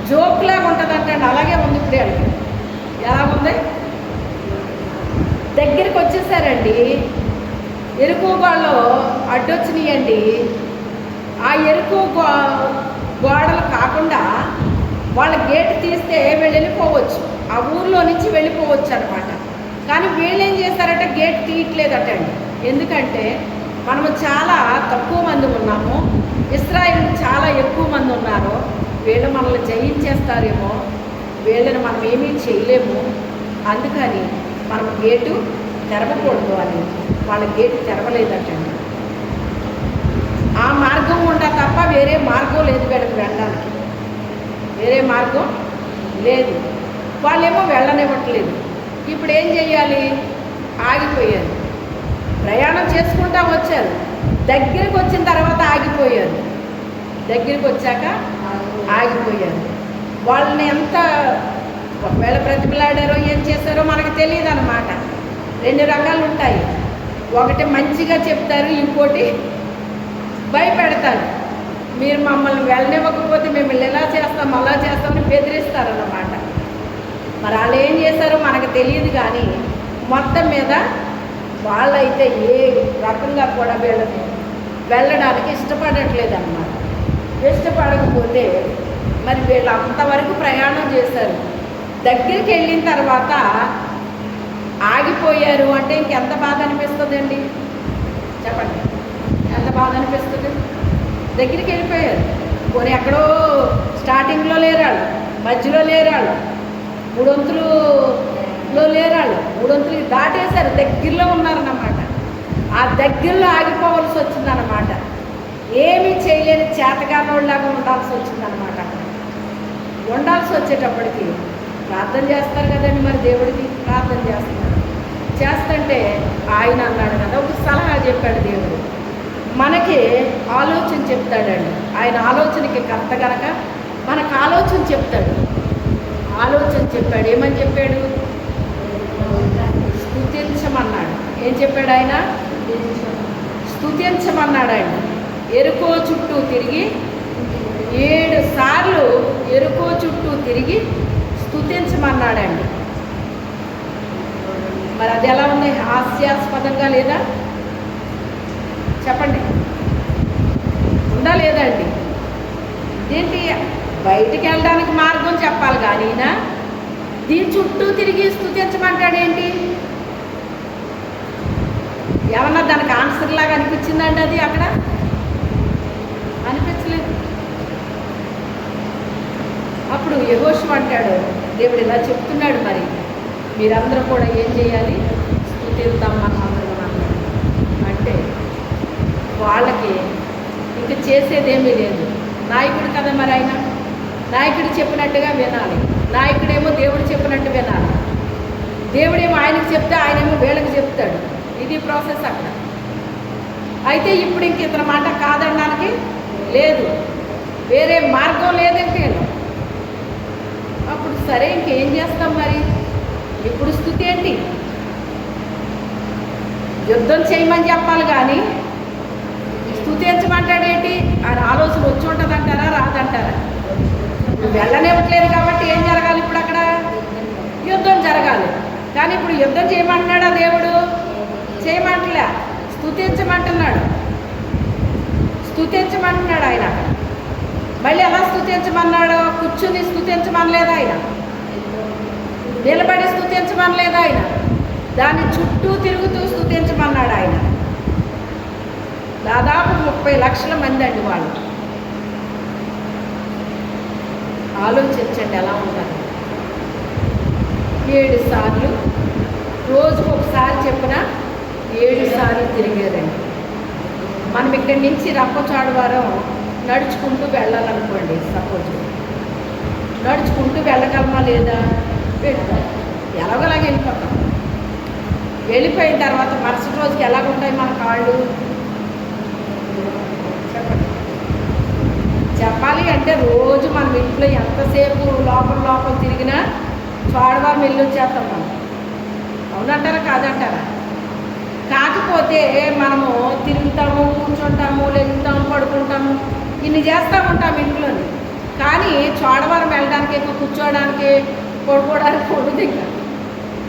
జోక్లాగా ఉంటుందంటండి. అలాగే ఉంది ఇప్పుడు వాళ్ళకి. ఎలా ఉంది? దగ్గరికి వచ్చేసారండి, ఎరుకు గోడలో అడ్డొచ్చినాయండి. ఆ ఎరుకు గోడలు కాకుండా వాళ్ళ గేట్ తీస్తే వెళ్ళిపోవచ్చు, ఆ ఊర్లో నుంచి వెళ్ళిపోవచ్చు అనమాట. కానీ వీళ్ళు ఏం చేస్తారంటే గేట్ తీయట్లేదటండి. ఎందుకంటే మనము చాలా తక్కువ మంది ఉన్నాము, ఇశ్రాయేలు చాలా ఎక్కువ మంది ఉన్నారు. వీళ్ళు మనల్ని జయించేస్తారేమో, వీళ్ళని మనం ఏమీ చేయలేము, అందుకని మనం గేటు తెరవకూడదు అని వాళ్ళ గేటు తెరవలేదటండి. ఆ మార్గం మార్గం లేదు వీళ్ళకి వెళ్ళడానికి, వేరే మార్గం లేదు. వాళ్ళేమో వెళ్ళనివ్వట్లేదు. ఇప్పుడు ఏం చెయ్యాలి? ఆగిపోయారు. ప్రయాణం చేసుకుంటా వచ్చారు, దగ్గరికి వచ్చిన తర్వాత ఆగిపోయారు. దగ్గరికి వచ్చాక ఆగిపోయారు. వాళ్ళని ఎంత ఒకవేళ బ్రతిమలాడారో ఏం చేశారో మనకు తెలియదు అన్నమాట. రెండు రకాలు ఉంటాయి. ఒకటి మంచిగా చెప్తారు, ఇంకోటి భయపెడతారు. మీరు మమ్మల్ని వెళ్ళనివ్వకపోతే మిమ్మల్ని ఎలా చేస్తాం అలా చేస్తామని బెదిరిస్తారన్నమాట. మరి వాళ్ళు ఏం చేశారో మనకు తెలియదు, కానీ మొత్తం మీద వాళ్ళైతే ఏ రకంగా కూడా వీళ్ళని వెళ్ళడానికి ఇష్టపడట్లేదు అన్నమాట. ఇష్టపడకపోతే మరి వీళ్ళు అంతవరకు ప్రయాణం చేశారు, దగ్గరికి వెళ్ళిన తర్వాత ఆగిపోయారు అంటే ఇంకెంత బాధ అనిపిస్తుందండి? చెప్పండి, ఎంత బాధ అనిపిస్తుంది? దగ్గరికి వెళ్ళిపోయారు, పోనీ ఎక్కడో స్టార్టింగ్లో లేరాళ్ళు, మధ్యలో లేరాళ్ళు, మూడొంతులలో లేరాళ్ళు, మూడొంతులు దాటేశారు, దగ్గరలో ఉన్నారన్నమాట. ఆ దగ్గరలో ఆగిపోవలసి వచ్చిందన్నమాట. ఏమీ చేయలేని చేతగానోళ్ళలాగా ఉండాల్సి వచ్చిందన్నమాట. ఉండాల్సి వచ్చేటప్పటికి ప్రార్థన చేస్తారు కదండి, మరి దేవుడికి ప్రార్థన చేస్తుంటే ఆయన అన్నాడు కదా, ఒక సలహా చెప్పాడు దేవుడు. మనకి ఆలోచన చెప్తాడండి. ఆయన ఆలోచనకి కర్త కనుక మనకు ఆలోచన చెప్తాడు. ఆలోచన చెప్పాడు. ఏమని చెప్పాడు? స్తుతించమన్నాడు. ఏం చెప్పాడు ఆయన? స్తుతించమన్నాడు. ఆయన ఎరుకో చుట్టూ తిరిగి 7 సార్లు ఎరుకో చుట్టూ తిరిగి స్తుతించమన్నాడండి. మరి అది ఎలా ఉంది? హాస్యాస్పదంగా లేదా? చెప్పండి, ఉందా లేదా అండి? ఏంటి, బయటికి వెళ్ళడానికి మార్గం చెప్పాలి కానీ దీని చుట్టూ తిరిగి స్తుతించమంటాడేంటి? ఏమన్నా దానికి ఆన్సర్ లాగా అనిపించిందండి? అది అక్కడ అనిపించలేదు. అప్పుడు యెహోషువ అంటాడు, దేవుడు ఇలా చెప్తున్నాడు, మరి మీరందరూ కూడా ఏం చేయాలి? స్తుతిద్దాం మనం అందరం అన్నాడు. అంటే వాళ్ళకి ఇంక చేసేదేమీ లేదు. నాయకుడు కదా, మరి ఆయన నాయకుడు చెప్పినట్టుగా వినాలి. నాయకుడేమో దేవుడు చెప్పినట్టు వినాలి. దేవుడేమో ఆయనకు చెప్తే ఆయనేమో వీళ్ళకి చెప్తాడు. ఇది ప్రాసెస్ అక్కడ. అయితే ఇప్పుడు ఇంక ఇతని మాట కాదనడానికి లేదు, వేరే మార్గం లేదంటే అప్పుడు సరే ఇంకేం చేస్తాం మరి? ఇప్పుడు స్థుతి ఏంటి? యుద్ధం చేయమని చెప్పాలి కానీ స్తుతించమంటాడేంటి? ఆయన ఆలోచన వచ్చి ఉంటుందంటారా, రాదంటారా? వెళ్ళనివ్వట్లేదు కాబట్టి ఏం జరగాలి? ఇప్పుడు అక్కడ యుద్ధం జరగాలి. కానీ ఇప్పుడు యుద్ధం చేయమంటున్నాడా దేవుడు? చేయమంటలే, స్తుతించమంటున్నాడు. స్తుతించమంటున్నాడు ఆయన. మళ్ళీ ఎలా స్తుతించమన్నాడు? కూర్చుని స్తుతించమనలేదు ఆయన, నిలబడి స్తుతించమనలేదు ఆయన, దాని చుట్టూ తిరుగుతూ స్తుతించమన్నాడు ఆయన. దాదాపు 30 లక్షల మంది అండి వాళ్ళు. ఆలోచించండి ఎలా ఉంటారు. 7 సార్లు, రోజుకు ఒకసారి చెప్పిన 7 సార్లు తిరిగేదండి. మనం ఇక్కడి నుంచి రంపచోడవరం నడుచుకుంటూ వెళ్ళాలనుకోండి, సపోజ్ నడుచుకుంటూ వెళ్ళగలమా లేదా? వెళ్తాం, ఎలాగోలాగా వెళ్ళిపోతాం. వెళ్ళిపోయిన తర్వాత మరుసటి రోజుకి ఎలాగుంటాయి మన కాళ్ళు? చెప్పాలి అంటే రోజు మనం ఇంట్లో ఎంతసేపు లోపల తిరిగినా చోడవరం వెళ్ళి వచ్చేస్తాం మనం. అవునంటారా కాదంటారా? కాకపోతే మనము తిరుగుతాము, కూర్చుంటాము, లెగుతాము, పడుకుంటాము, ఇన్ని చేస్తూ ఉంటాము ఇంట్లోని. కానీ చోడవరం వెళ్ళడానికి, కూర్చోడానికి, పడుకోవడానికి ఉండదు. ఇంకా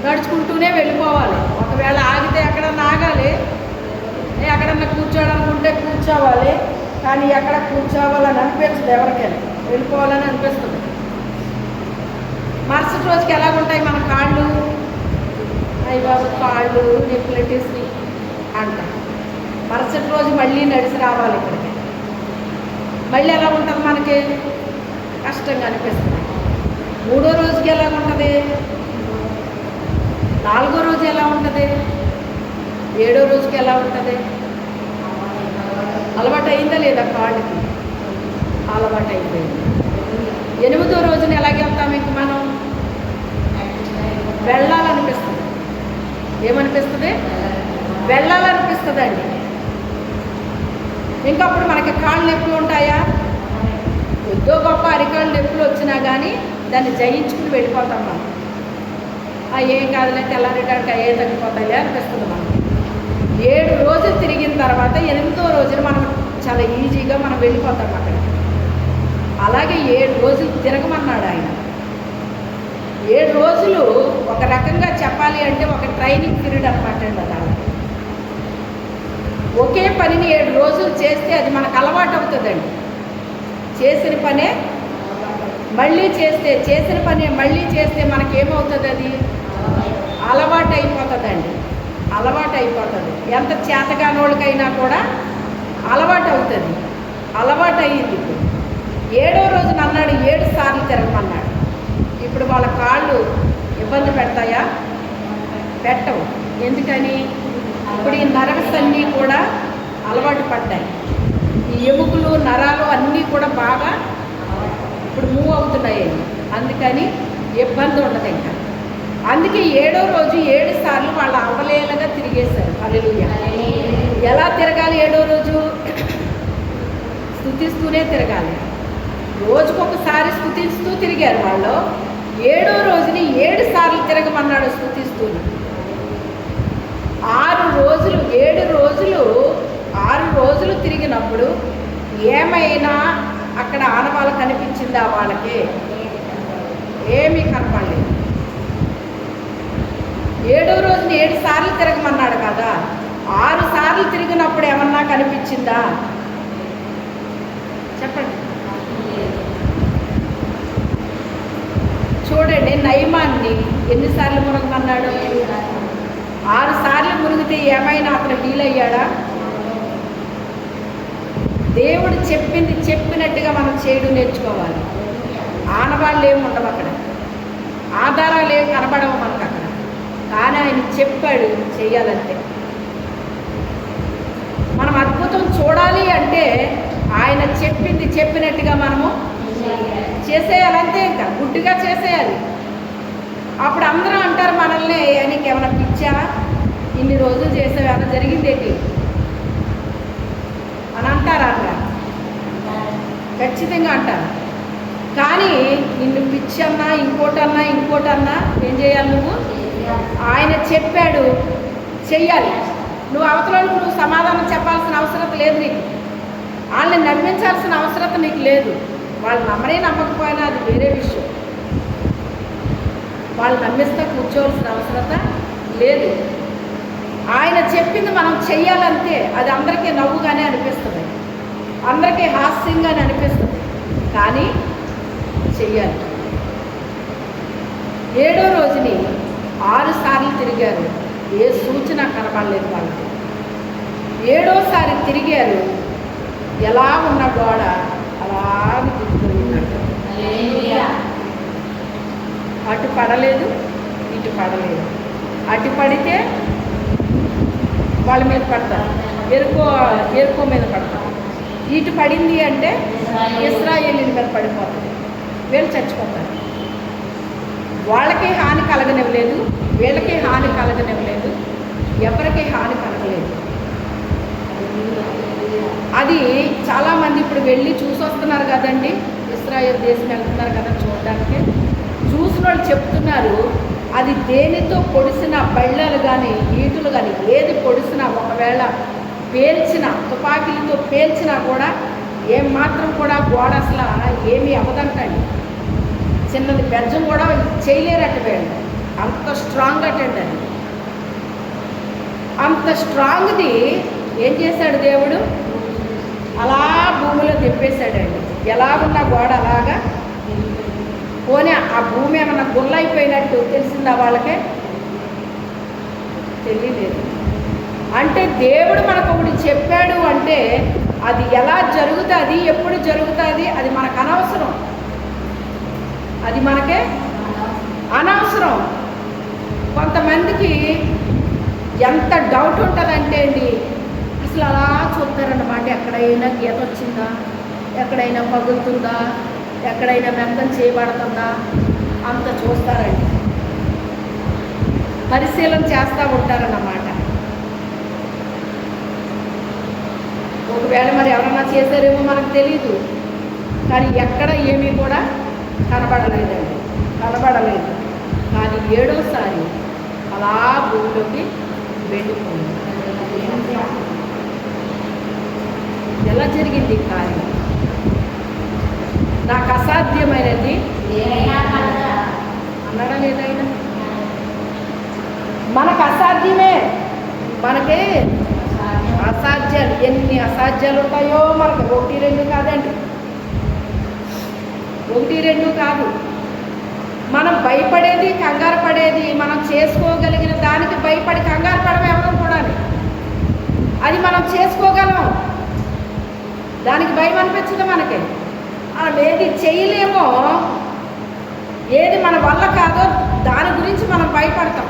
నడుచుకుంటూనే వెళ్ళిపోవాలి. ఒకవేళ ఆగితే ఎక్కడన్నా ఆగాలి, ఎక్కడన్నా కూర్చోడానుకుంటే కూర్చోవాలి. కానీ ఎక్కడ కూర్చోవాలని అనిపించదు ఎవరికైనా, వెళ్ళిపోవాలని అనిపిస్తుంది. మరుసటి రోజుకి ఎలాగుంటాయి మన కాళ్ళు? అయ్యి బాబు కాళ్ళు నెప్పులెట్టేసి అంటాం. మరుసటి రోజు మళ్ళీ నడిచి రావాలి ఇక్కడికి. మళ్ళీ ఎలా ఉంటుంది మనకి? కష్టంగా అనిపిస్తుంది. 3వ రోజుకి ఎలా ఉంటుంది? 4వ రోజు ఎలా ఉంటుంది? 7వ రోజుకి ఎలా ఉంటుంది? అలవాటు అయిందా లేదా కాళ్ళకి? అలవాటు అయిపోయింది. 8వ రోజున ఎలాగెళ్తాం? ఇంక మనం వెళ్ళాలనిపిస్తుంది. ఏమనిపిస్తుంది? వెళ్ళాలనిపిస్తుందండి. ఇంకప్పుడు మనకి కాళ్ళు నొప్పులు ఉంటాయా? కొద్దో గొప్ప అరికాళ్ళు నొప్పులు వచ్చినా కానీ దాన్ని జయించుకుని వెళ్ళిపోతాం మనం. ఏం కాదులే, తెల్లారేటానికి అయ్యే తగ్గిపోతాయిలే అనిపిస్తుంది మనం. 7 రోజులు తిరిగిన తర్వాత 8వ రోజున మనం చాలా ఈజీగా మనం వెళ్ళిపోతాం అక్కడ. అలాగే 7 రోజులు తిరగమన్నాడు ఆయన. 7 రోజులు ఒక రకంగా చెప్పాలి అంటే ఒక ట్రైనింగ్ పీరియడ్ అనమాట అండి. అది ఒకే పనిని 7 రోజులు చేస్తే అది మనకు అలవాటు అవుతుందండి. చేసిన పనే మళ్ళీ చేస్తే, చేసిన పని మళ్ళీ చేస్తే మనకేమవుతుంది? అది అలవాటు అయిపోతుందండి. అలవాటు అయిపోతుంది. ఎంత చేతగానోళ్ళకైనా కూడా అలవాటు అవుతుంది. అలవాటు అయ్యింది. 7వ రోజున అన్నాడు 7 సార్లు తిరగమన్నాడు. ఇప్పుడు వాళ్ళ కాళ్ళు ఇబ్బంది పెడతాయా? పెట్టవు. ఎందుకని? ఇప్పుడు ఈ నర్వ్స్ అన్నీ కూడా అలవాటు పడ్డాయి. ఈ ఎముకలు, నరాలు అన్నీ కూడా బాగా ఇప్పుడు మూవ్ అవుతున్నాయి. అందుకని ఇబ్బంది ఉండదు ఇంకా. అందుకే 7వ రోజు 7 సార్లు వాళ్ళు అవలేలగా తిరిగేశారు. హల్లెలూయా. ఎలా తిరగాలి? 7వ రోజు స్తుతిస్తూనే తిరగాలి. రోజుకొకసారి స్తుతిస్తూ తిరిగారు వాళ్ళు. 7వ రోజుని 7 సార్లు తిరగమన్నాడు స్తుతిస్తూనే. 6 రోజులు 7 రోజులు 6 రోజులు తిరిగినప్పుడు ఏమైనా అక్కడ ఆనవాళ్ళు కనిపించిందా? వాళ్ళకి ఏమీ కనపడలేదు. 7వ రోజున 7 సార్లు తిరగమన్నాడు కదా, 6 సార్లు తిరిగినప్పుడు ఏమన్నా కనిపించిందా? చెప్పండి. చూడండి, నయమాన్ని ఎన్నిసార్లు మునగమన్నాడు? 6 సార్లు మునిగితే ఏమైనా అతను హీల్ అయ్యాడా? దేవుడు చెప్పింది చెప్పినట్టుగా మనం చేయడం నేర్చుకోవాలి. ఆనవాళ్ళు ఏమి ఉండవు అక్కడ, ఆధారాలు ఏమి కనబడవు మనకు అక్కడ. కానీ ఆయన చెప్పాడు, చెయ్యాలంటే. మనం అద్భుతం చూడాలి అంటే ఆయన చెప్పింది చెప్పినట్టుగా మనము చేసేయాలంతే. ఇంకా గుడ్డుగా చేసేయాలి. అప్పుడు అందరూ అంటారు మనల్ని, నీకు ఏమైనా పిచ్చా, ఇన్ని రోజులు చేసేవి ఏమైనా జరిగిందేంటి అని అంటారా? ఖచ్చితంగా అంటారు. కానీ నిన్ను పిచ్చన్నా ఇంకోటన్నా ఏం చేయాలి? నువ్వు ఆయన చెప్పాడు చెయ్యాలి. నువ్వు అవతలకు నువ్వు సమాధానం చెప్పాల్సిన అవసరం లేదు నీకు. వాళ్ళని నమ్మించాల్సిన అవసరం నీకు లేదు. వాళ్ళు నమ్మనే నమ్మకపోయినా అది వేరే విషయం. వాళ్ళు నమ్మిస్తే కూర్చోవలసిన అవసరం లేదు. ఆయన చెప్పింది మనం చెయ్యాలంటే అది అందరికీ నవ్వుగానే అనిపిస్తుంది, అందరికీ హాస్యంగానే అనిపిస్తుంది. కానీ చెయ్యాలి. 7వ రోజుని 6 సార్లు తిరిగారు. ఏ సూచన కనబడలేదు వాళ్ళకి. 7వసారి తిరిగారు. ఎలా ఉన్న గోడ అలాగే తిరిగిపోయిందంట. అటు పడలేదు, ఇటు పడలేదు. అటు పడితే వాళ్ళ మీద పడతారు, ఎరుకో మీద పడతారు. ఇటు పడింది అంటే ఇశ్రాయేలీయుల మీద పడిపోతుంది, వీళ్ళు చచ్చిపోతారు. వాళ్ళకి హాని కలగనివ్వలేదు, వీళ్ళకి హాని కలగనివ్వలేదు, ఎవరికి హాని కలగలేదు. అది చాలామంది ఇప్పుడు వెళ్ళి చూసి వస్తున్నారు కదండి. ఇశ్రాయేల్ దేశం వెళ్తున్నారు కదా చూడడానికి. చూసిన వాళ్ళు చెప్తున్నారు, అది దేనితో పొడిసిన బళ్ళలు కానీ ఈటులు కానీ ఏది పొడిసినా, ఒకవేళ పేల్చిన తుపాకీలతో పేల్చినా కూడా ఏమాత్రం కూడా గోడ అసలు ఏమీ అవ్వదంటండి. చిన్నది బెజ్జం కూడా చేయలేరట వీళ్ళు. అంత స్ట్రాంగ్ అటండి అది. అంత స్ట్రాంగ్ది ఏం చేశాడు దేవుడు? అలా భూమిలో తెప్పేశాడండి. ఎలా ఉన్న గోడ అలాగా. పోనీ ఆ భూమి ఏమన్నా గుల్లైపోయినట్టు తెలిసిందా వాళ్ళకే? తెలియలేదు. అంటే దేవుడు మనకు ఒకటి చెప్పాడు అంటే అది ఎలా జరుగుతుంది, ఎప్పుడు జరుగుతుంది, అది మనకు అనవసరం. అది మనకే అనవసరం. కొంతమందికి ఎంత డౌట్ ఉంటుందంటే అండి, అసలు అలా చూస్తారన్నమాట. ఎక్కడైనా గీత వచ్చిందా, ఎక్కడైనా పగులుతుందా, ఎక్కడైనా మెత్తం చేయబడుతుందా అంత చూస్తారండి, పరిశీలన చేస్తూ ఉంటారన్నమాట. ఒకవేళ మరి ఎవరన్నా చేశారేమో మనకు తెలీదు, కానీ ఎక్కడ ఏమీ కూడా కనబడలేదండి, కనబడలేదు. కానీ 7వసారి అలా భూమిలోకి వెళ్ళిపోయింది. ఎలా జరిగింది కార్యం? నాకు అసాధ్యమైనది అన్నాడా లేదైనా? మనకు అసాధ్యమే, మనకే అసాధ్యాలు, ఎన్ని అసాధ్యాలు ఉంటాయో మనకు. 1, 2 కాదండి, 1, 2 కాదు. మనం భయపడేది, కంగారు పడేది, మనం చేసుకోగలిగిన దానికి భయపడి కంగారు పడమే ఎవరు కూడా, అది మనం చేసుకోగలం, దానికి భయం అనిపించదు మనకి. ఏది చేయలేమో, ఏది మన వల్ల కాదో దాని గురించి మనం భయపడతాం.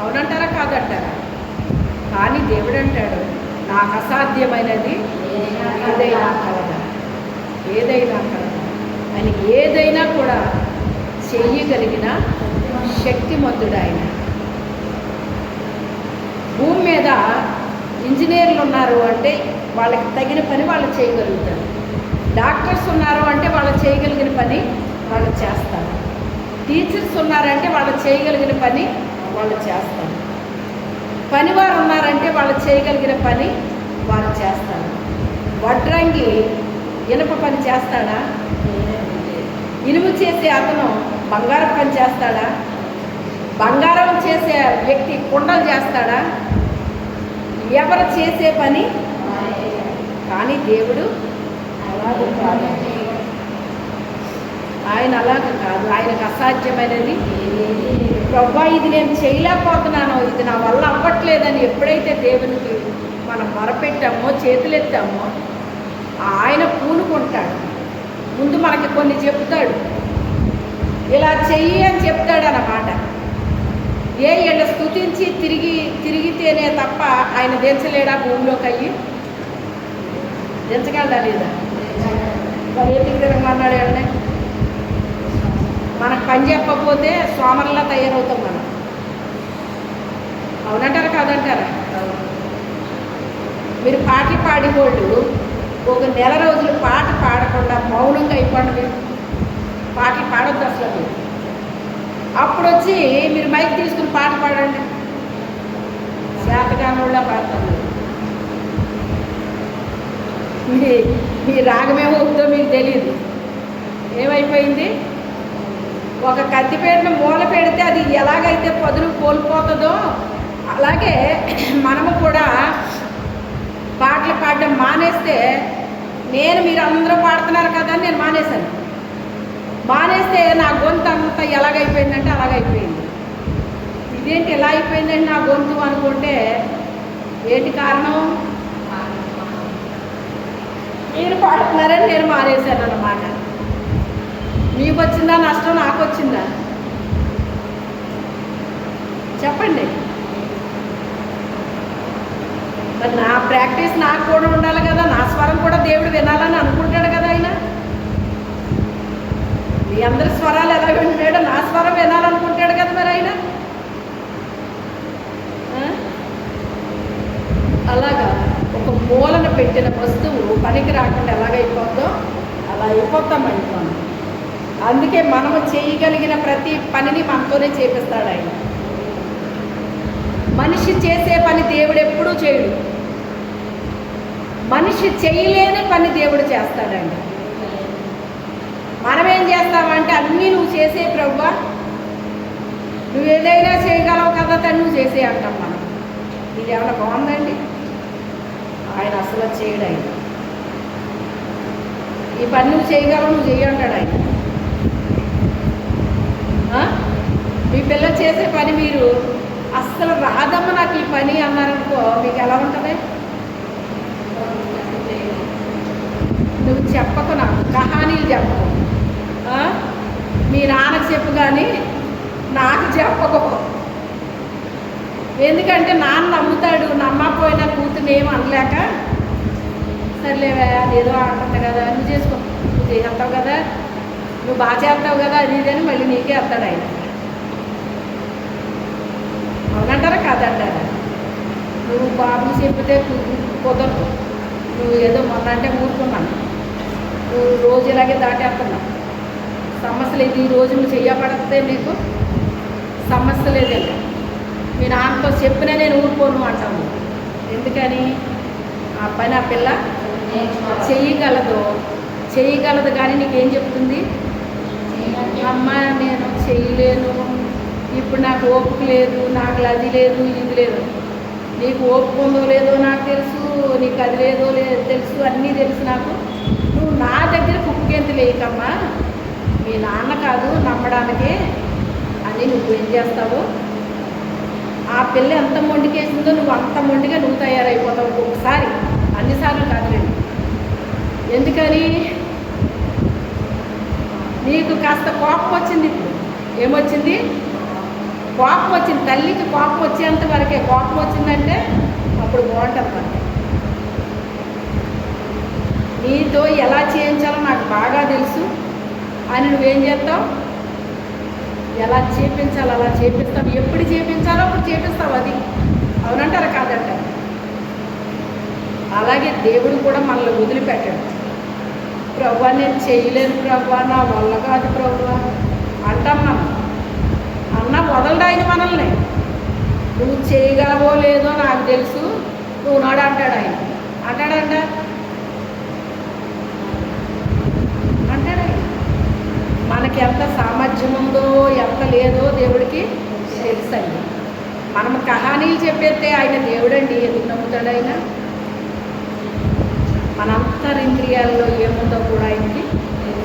అవునంటారా కాదంటారా? కానీ దేవుడు అంటాడు, నాకు అసాధ్యమైనది ఏదైనా కలదా, ఏదైనా కలదా. ఆయన ఏదైనా కూడా చెయ్యగలిగిన శక్తిమంతుడు ఆయన. భూమి మీద ఇంజనీర్లు ఉన్నారు అంటే వాళ్ళకి తగిన పని వాళ్ళు చేయగలుగుతారు. డాక్టర్స్ ఉన్నారు అంటే వాళ్ళు చేయగలిగిన పని వాళ్ళు చేస్తారు. టీచర్స్ ఉన్నారంటే వాళ్ళు చేయగలిగిన పని వాళ్ళు చేస్తారు. పనివారు ఉన్నారంటే వాళ్ళు చేయగలిగిన పని వాళ్ళు చేస్తారు. వడ్రంగి ఇనుప పని చేస్తాడా? ఇనుము చేసే అతను బంగారం పని చేస్తాడా? బంగారం చేసే వ్యక్తి కుండలు చేస్తాడా? ఎవరు చేసే పని. కానీ దేవుడు అలాగే కాదు, ఆయన అలాగే కాదు. ఆయనకు అసాధ్యమైనది ప్రభా, ఇది నేను చేయలేకపోతున్నాను, ఇది నా వల్ల అవ్వట్లేదని ఎప్పుడైతే దేవునికి మనం మొరపెట్టామో, చేతులెత్తామో, ఆయన పూనుకుంటాడు. ముందు మనకి కొన్ని చెప్తాడు, ఇలా చెయ్యి అని చెప్తాడు అన్నమాట. వీళ్ళ స్తుతించి తిరిగితేనే తప్ప ఆయన దించలేడా భూమిలోకి అయ్యి? దించగలడా లేదా? మరి ఎందుకు తిరగమన్నాడు అంటే, మనకు పని చెప్పకపోతే సోమరులా తయారవుతాం మనం. అవునంటారా కాదంటారా? మీరు పాటలు పాడేవాళ్ళు ఒక నెల రోజులు పాట పాడకుండా మౌనంగా అయిపోండి. మీరు పాటలు పాడొద్దు అసలు. మీరు అప్పుడు వచ్చి మీరు మైక్ తీసుకుని పాట పాడండి, శాతగానంలో పాడతారు. మీ రాగమేమో ఉందో మీకు తెలియదు. ఏమైపోయింది? ఒక కత్తిపేటను మూల పెడితే అది ఎలాగైతే పదును కోల్పోతుందో అలాగే మనము కూడా పాటలు పాడడం మానేస్తే, మీరు అందరూ పాడుతున్నారు కదా అని నేను మానేస్తే నా గొంతు అంతా ఎలాగైపోయిందంటే అలాగైపోయింది. ఇదేంటి ఎలా అయిపోయిందండి నా గొంతు అనుకుంటే ఏంటి కారణం? మీరు పాడుతున్నారని నేను మానేశాను అన్నమాట. మీకు వచ్చిందా నష్టం, నాకు వచ్చిందా? చెప్పండి. మరి నా ప్రాక్టీస్ నాకు కూడా ఉండాలి కదా, నా స్వరం కూడా దేవుడు వినాలని అనుకుంటాడు కదా ఆయన. మీ అందరి స్వరాలు ఎలా వింటాడో నా స్వరం వినాలనుకుంటాడు కదా మరి ఆయన. అలాగా ఒక మూలన పెట్టిన వస్తువు పనికి రాకుండా ఎలాగైపోతుందో అలా అయిపోతాం అయిపోతాం. అందుకే మనము చేయగలిగిన ప్రతి పనిని మనతోనే చేపిస్తాడు ఆయన. మనిషి చేసే పని దేవుడు ఎప్పుడూ చేయడు. మనిషి చేయలేని పని దేవుడు చేస్తాడండి. మనమేం చేస్తామంటే అన్నీ నువ్వు చేసే ప్రభువా, నువ్వు ఏదైనా చేయగలవు కదా తను నువ్వు చేసే అంటాం మనం. ఇది ఏమైనా బాగుందండి? ఆయన అసలు చేయడు. ఆయన ఈ పని నువ్వు చేయగలవు, నువ్వు చేయంటాడు ఆయన. మీ పిల్లలు చేసే పని మీరు అస్సలు రాదమ్మ నాకు ఈ పని అన్నారనుకో, మీకు ఎలా ఉంటుంది? నువ్వు చెప్పకు, నాకు కహానీలు చెప్పకు. మీ నాన్నకు చెప్పు కానీ నాకు చెప్పకు. ఎందుకంటే నాన్న నమ్ముతాడు, నమ్మకపోయినా కూతురు ఏమి అనలేక సర్లేవా ఏదో అంటుంది కదా నువ్వు చేసుకో, నువ్వు చేస్తావు కదా, నువ్వు బాగా చేస్తావు కదా, అది ఇదని మళ్ళీ నీకే వస్తాడు ఆయన. అవునంటారా కాదంటారా? నువ్వు బాబుని చెప్పితే కుదరదు. నువ్వు ఏదో మొన్న అంటే ఊరుకున్నాను, నువ్వు రోజు ఇలాగే దాటేస్తున్నావు. సమస్య లేదు, ఈ రోజు నువ్వు చెయ్యబడితే నీకు సమస్య లేదండి. మీ నాన్నతో చెప్పినా నేను ఊరుకోను అంటాను. ఎందుకని? ఆ పని ఆ పిల్ల చెయ్యగలదు కానీ నీకేం చెప్తుంది? అమ్మ నేను చెయ్యలేను, ఇప్పుడు నాకు ఓపిక లేదు, నాకు అది లేదు ఇది లేదు. నీకు ఓపిక ఉందో లేదో నాకు తెలుసు, నీకు అది లేదో తెలుసు, అన్నీ తెలుసు నాకు. నువ్వు నా దగ్గర కుప్పగెంతు లేకమ్మా, మీ నాన్న కాదు నమ్మడానికి అని నువ్వేం చేస్తావు? ఆ పిల్ల ఎంత మొండికేసిందో నువ్వు అంత మొండిగా నువ్వు తయారైపోతావు ఒక్కొక్కసారి, అన్నిసార్లు కాదులేండి. ఎందుకని? నీకు కాస్త కోపం వచ్చింది. ఇప్పుడు ఏమొచ్చింది? కోపం వచ్చింది. తల్లికి కోపం వచ్చేంత వరకే. కోపం వచ్చిందంటే అప్పుడు బాగుంటుంది. నీతో ఎలా చేయించాలో నాకు బాగా తెలుసు అని నువ్వేం చేస్తావు? ఎలా చేపించాలో అలా చేపిస్తావు. ఎప్పుడు చేపించాలో అప్పుడు చేపిస్తావు. అది అవునంటారా కాదంటారు? అలాగే దేవుడు కూడా మనల్ని వదిలిపెట్టాడు. ప్రభువా నేను చేయలేను ప్రభువా, నా వల్ల కాదు ప్రభువా అంటాం మనం. అన్న వదలడా ఆయన మనల్ని. నువ్వు చేయగలవో లేదో నాకు తెలుసు, నువ్వు నాడు అంటాడు ఆయన. అంటాడంట మనకి ఎంత సామర్థ్యం ఉందో ఎంత లేదో దేవుడికి తెలుసండి. మనం కహానీలు చెప్పేస్తే ఆయన దేవుడండి, ఎందుకు నమ్ముతాడు ఆయన? మన అంతరింద్రియాల్లో ఏముందో కూడా ఆయనకి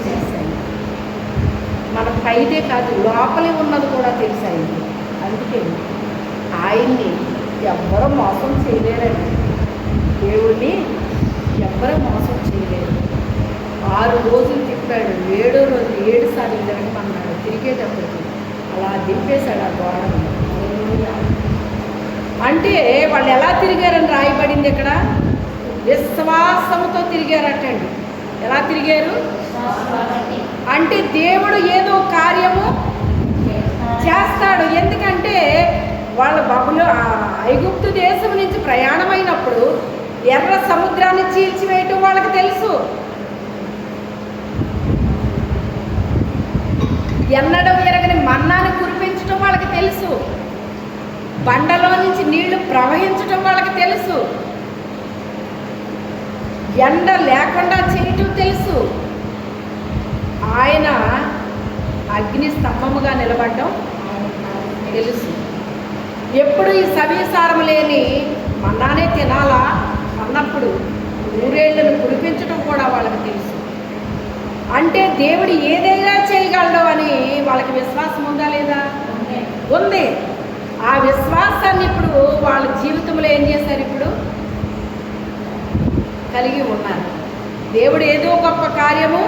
తెలుసండి. మన పైదే కాదు లోపలే ఉన్నది కూడా తెలుసు ఆయనకి. అందుకే ఆయన్ని ఎవ్వరూ మోసం చేయలేరండి. దేవుడిని ఎవ్వరూ మోసం చేయలేరు. 6 రోజులు తిప్పాడు, 7వ రోజు 7 సార్లు జరగమన్నాడు. తిరిగేటప్పటికి అలా దింపేశాడు ఆ గోడను. అంటే వాళ్ళు ఎలా తిరిగారని రాయబడింది ఇక్కడ? విశ్వాసముతో తిరిగారటండి. ఎలా తిరిగారు అంటే దేవుడు ఏదో కార్యము చేస్తాడు. ఎందుకంటే వాళ్ళ ఐగుప్తు దేశం నుంచి ప్రయాణమైనప్పుడు ఎర్ర సముద్రాన్ని చీల్చివేయటం వాళ్ళకి తెలుసు. ఎన్నడూ ఎరగని మన్నాను కురిపించడం వాళ్ళకి తెలుసు. బండలో నుంచి నీళ్లు ప్రవహించడం వాళ్ళకి తెలుసు. ఎండ లేకుండా చేయటం తెలుసు. ఆయన అగ్ని స్తంభముగా నిలబడడం తెలుసు. ఎప్పుడు ఈ సవిసారం లేని మన్నానే తినాలా అన్నప్పుడు నూరేళ్లను కురిపించడం కూడా వాళ్ళకి తెలుసు. అంటే దేవుడు ఏదైనా చేయగలడు అని వాళ్ళకి విశ్వాసం ఉందా లేదా? ఉంది. ఆ విశ్వాసాన్ని ఇప్పుడు వాళ్ళ జీవితంలో ఏం చేశారు? ఇప్పుడు కలిగి ఉన్నారు. దేవుడు ఏదో గొప్ప కార్యము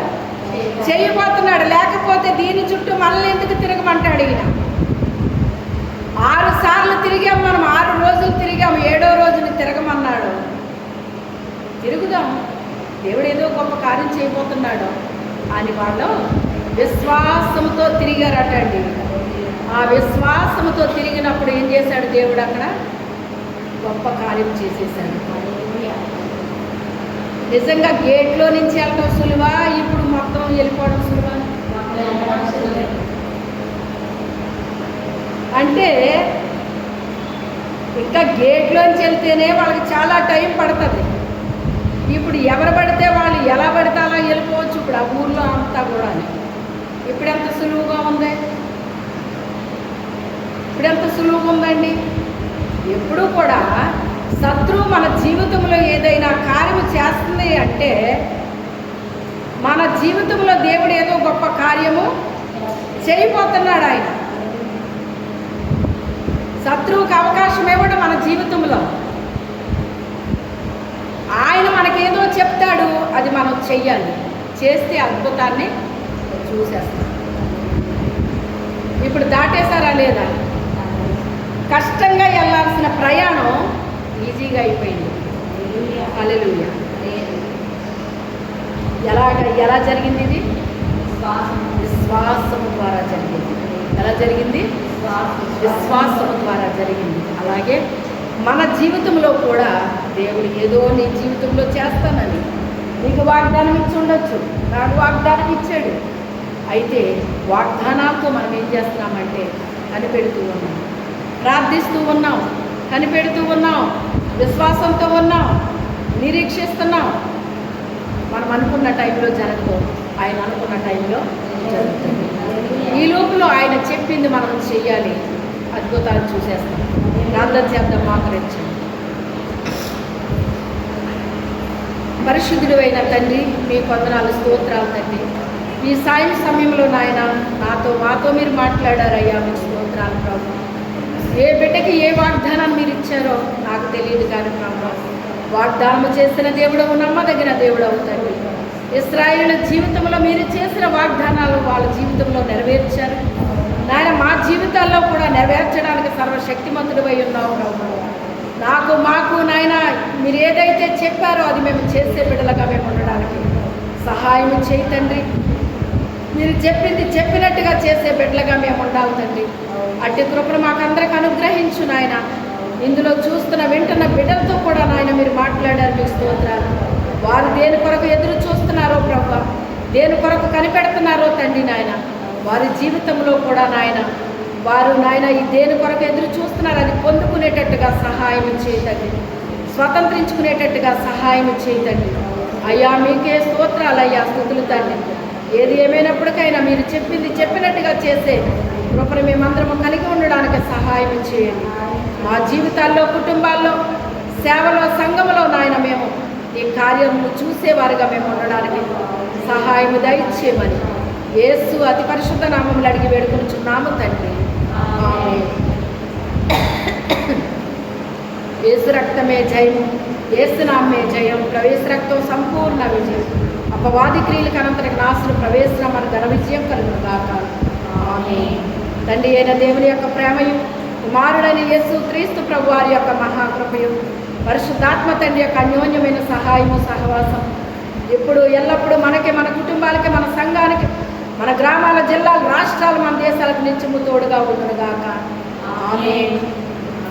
చేయబోతున్నాడు. లేకపోతే దీని చుట్టూ మనల్ని ఎందుకు తిరగమంటాడు ఈయన? 6 సార్లు తిరిగాం మనం, 6 రోజులు తిరిగాం, 7వ రోజుని తిరగమన్నాడు. తిరుగుదాం, దేవుడు ఏదో గొప్ప కార్యం చేయబోతున్నాడు అని వాళ్ళు విశ్వాసంతో తిరిగారటండి. ఆ విశ్వాసంతో తిరిగినప్పుడు ఏం చేశాడు దేవుడు? అక్కడ గొప్ప కార్యం చేసేసాడు. నిజంగా గేట్లో నుంచి వెళ్ళడం సులువా? ఇప్పుడు మొత్తం వెళ్ళిపోవడం సులువా? అంటే ఇంకా గేట్లోంచి వెళ్తేనే వాళ్ళకి చాలా టైం పడుతుంది. ఇప్పుడు ఎవరు పడితే వాళ్ళు ఎలా పడితే అలా వెళ్ళిపోవచ్చు. ఇప్పుడు ఆ ఊర్లో అంతా కూడా ఇప్పుడు ఎంత సులువుగా ఉంది? ఇప్పుడు ఎంత సులువుగా ఉందండి? ఎప్పుడూ కూడా శత్రువు మన జీవితంలో ఏదైనా కార్యము చేస్తుంది అంటే మన జీవితంలో దేవుడు ఏదో గొప్ప కార్యము చేయబోతున్నాడు. ఆయన శత్రువుకి అవకాశం ఇవ్వడం మన జీవితంలో. ఆయన మనకేదో చెప్తాడు, అది మనం చెయ్యాలి. చేస్తే అద్భుతాన్ని చూసేస్తాం. ఇప్పుడు దాటేశారా లేదా? కష్టంగా వెళ్ళాల్సిన ప్రయాణం ఈజీగా అయిపోయింది. హల్లెలూయా. ఎలా జరిగింది? ఇది విశ్వాసము ద్వారా జరిగింది. ఎలా జరిగింది? విశ్వాసము ద్వారా జరిగింది. అలాగే మన జీవితంలో కూడా దేవుడు ఏదో నీ జీవితంలో చేస్తానని నీకు వాగ్దానం ఇచ్చి ఉండొచ్చు. నాకు వాగ్దానం ఇచ్చాడు. అయితే వాగ్దానాలతో మనం ఏం చేస్తున్నామంటే కనిపెడుతూ ఉన్నాం, ప్రార్థిస్తూ ఉన్నాం, కనిపెడుతూ ఉన్నాం, విశ్వాసంతో ఉన్నాం, నిరీక్షిస్తున్నాం. మనం అనుకున్న టైంలో జరగదు, ఆయన అనుకున్న టైంలో జరుగుతుంది. ఈ లోపల ఆయన చెప్పింది మనం చెయ్యాలి, అద్భుతాలు చూసేస్తాం. ప్రార్థన చేద్దాం. మోకరించండి. పరిశుద్ధుడు అయిన తండ్రి, మీ వందనాలు, స్తోత్రాలు తండ్రి. ఈ సాయం సమయంలో నాయన మాతో మీరు మాట్లాడారయ్యా, మీకు స్తోత్రాలు ప్రభు. ఏ బిడ్డకి ఏ వాగ్దానాన్ని మీరు ఇచ్చారో నాకు తెలియదు కానీ ప్రభు, వాగ్దానం చేసిన దేవుడవు, నమ్మదగిన దేవుడవు తండ్రి. ఇశ్రాయేలు జీవితంలో మీరు చేసిన వాగ్దానాలు వాళ్ళ జీవితంలో నెరవేర్చారు నాయన. మా జీవితాల్లో కూడా నెరవేర్చడానికి సర్వశక్తిమంతుడివై ఉన్నావు ప్రభు. మాకు నాయన మీరు ఏదైతే చెప్పారో అది మేము చేసే బిడ్డలుగా మేము ఉండడానికి సహాయం చేయి తండ్రి. మీరు చెప్పింది చెప్పినట్టుగా చేసే బిడ్డలుగా మేము ఉండాలి తండ్రి. అట్టి కృపను మాకందరికి అనుగ్రహించు నాయన. ఇందులో చూస్తున్న వింటున్న బిడ్డలతో కూడా నాయన మీరు మాట్లాడారు, మీకు స్తోత్రాలు. వారు దేని కొరకు ఎదురు చూస్తున్నారో ప్రభు, దేని కొరకు కనిపెడుతున్నారో తండ్రి నాయన, వారి జీవితంలో కూడా నాయన వారు నాయన ఈ దేని కొరకు ఎదురు చూస్తున్నారు అది పొందుకునేటట్టుగా సహాయం చేయతండి, స్వతంత్రించుకునేటట్టుగా సహాయం చేయతండి. అయ్యా మీకే స్తోత్రాలు అయ్యా, స్తుతులు తండ్రి. ఏది ఏమైనప్పటికైనా మీరు చెప్పింది చెప్పినట్టుగా చేసే కృపను మేమందరము కలిగి ఉండడానికి సహాయం చేయండి. మా జీవితాల్లో, కుటుంబాల్లో, సేవలో, సంఘంలో నాయన మేము ఈ కార్యము చూసేవారుగా మేము ఉండడానికి సహాయం దయచేయమని యేసు అతి పరిశుద్ధ నామములు అడిగి వేడుకొనుచున్నాము తండ్రి. ఆమేన్. యేసు రక్తమే జయము, యేసు నామే జయం. ప్రవేశ రక్తం సంపూర్ణ విజయం. అపవాది క్రియలకు అనంతరం నాశనం ప్రవేశన మన ఘన విజయం కలుగును గాక. ఆమేన్. తండ్రి అయిన దేవుని యొక్క ప్రేమయు, కుమారుడైన యేసు క్రీస్తు ప్రభు వారి యొక్క మహాకృపయు, పరిశుద్ధాత్మ తండ్రి యొక్క అన్యోన్యమైన సహాయము, సహవాసం ఇప్పుడు ఎల్లప్పుడూ మనకి, మన కుటుంబాలకి, మన సంఘానికి, మన గ్రామాల, జిల్లాలు, రాష్ట్రాలు, మన దేశాలకు నిత్యము తోడుగా ఉండునుగాక. ఆమేన్.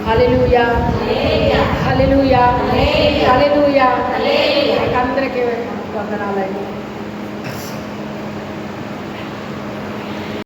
హల్లెలూయా, హల్లెలూయా, హల్లెలూయా. అందరికీ వందనాలండి.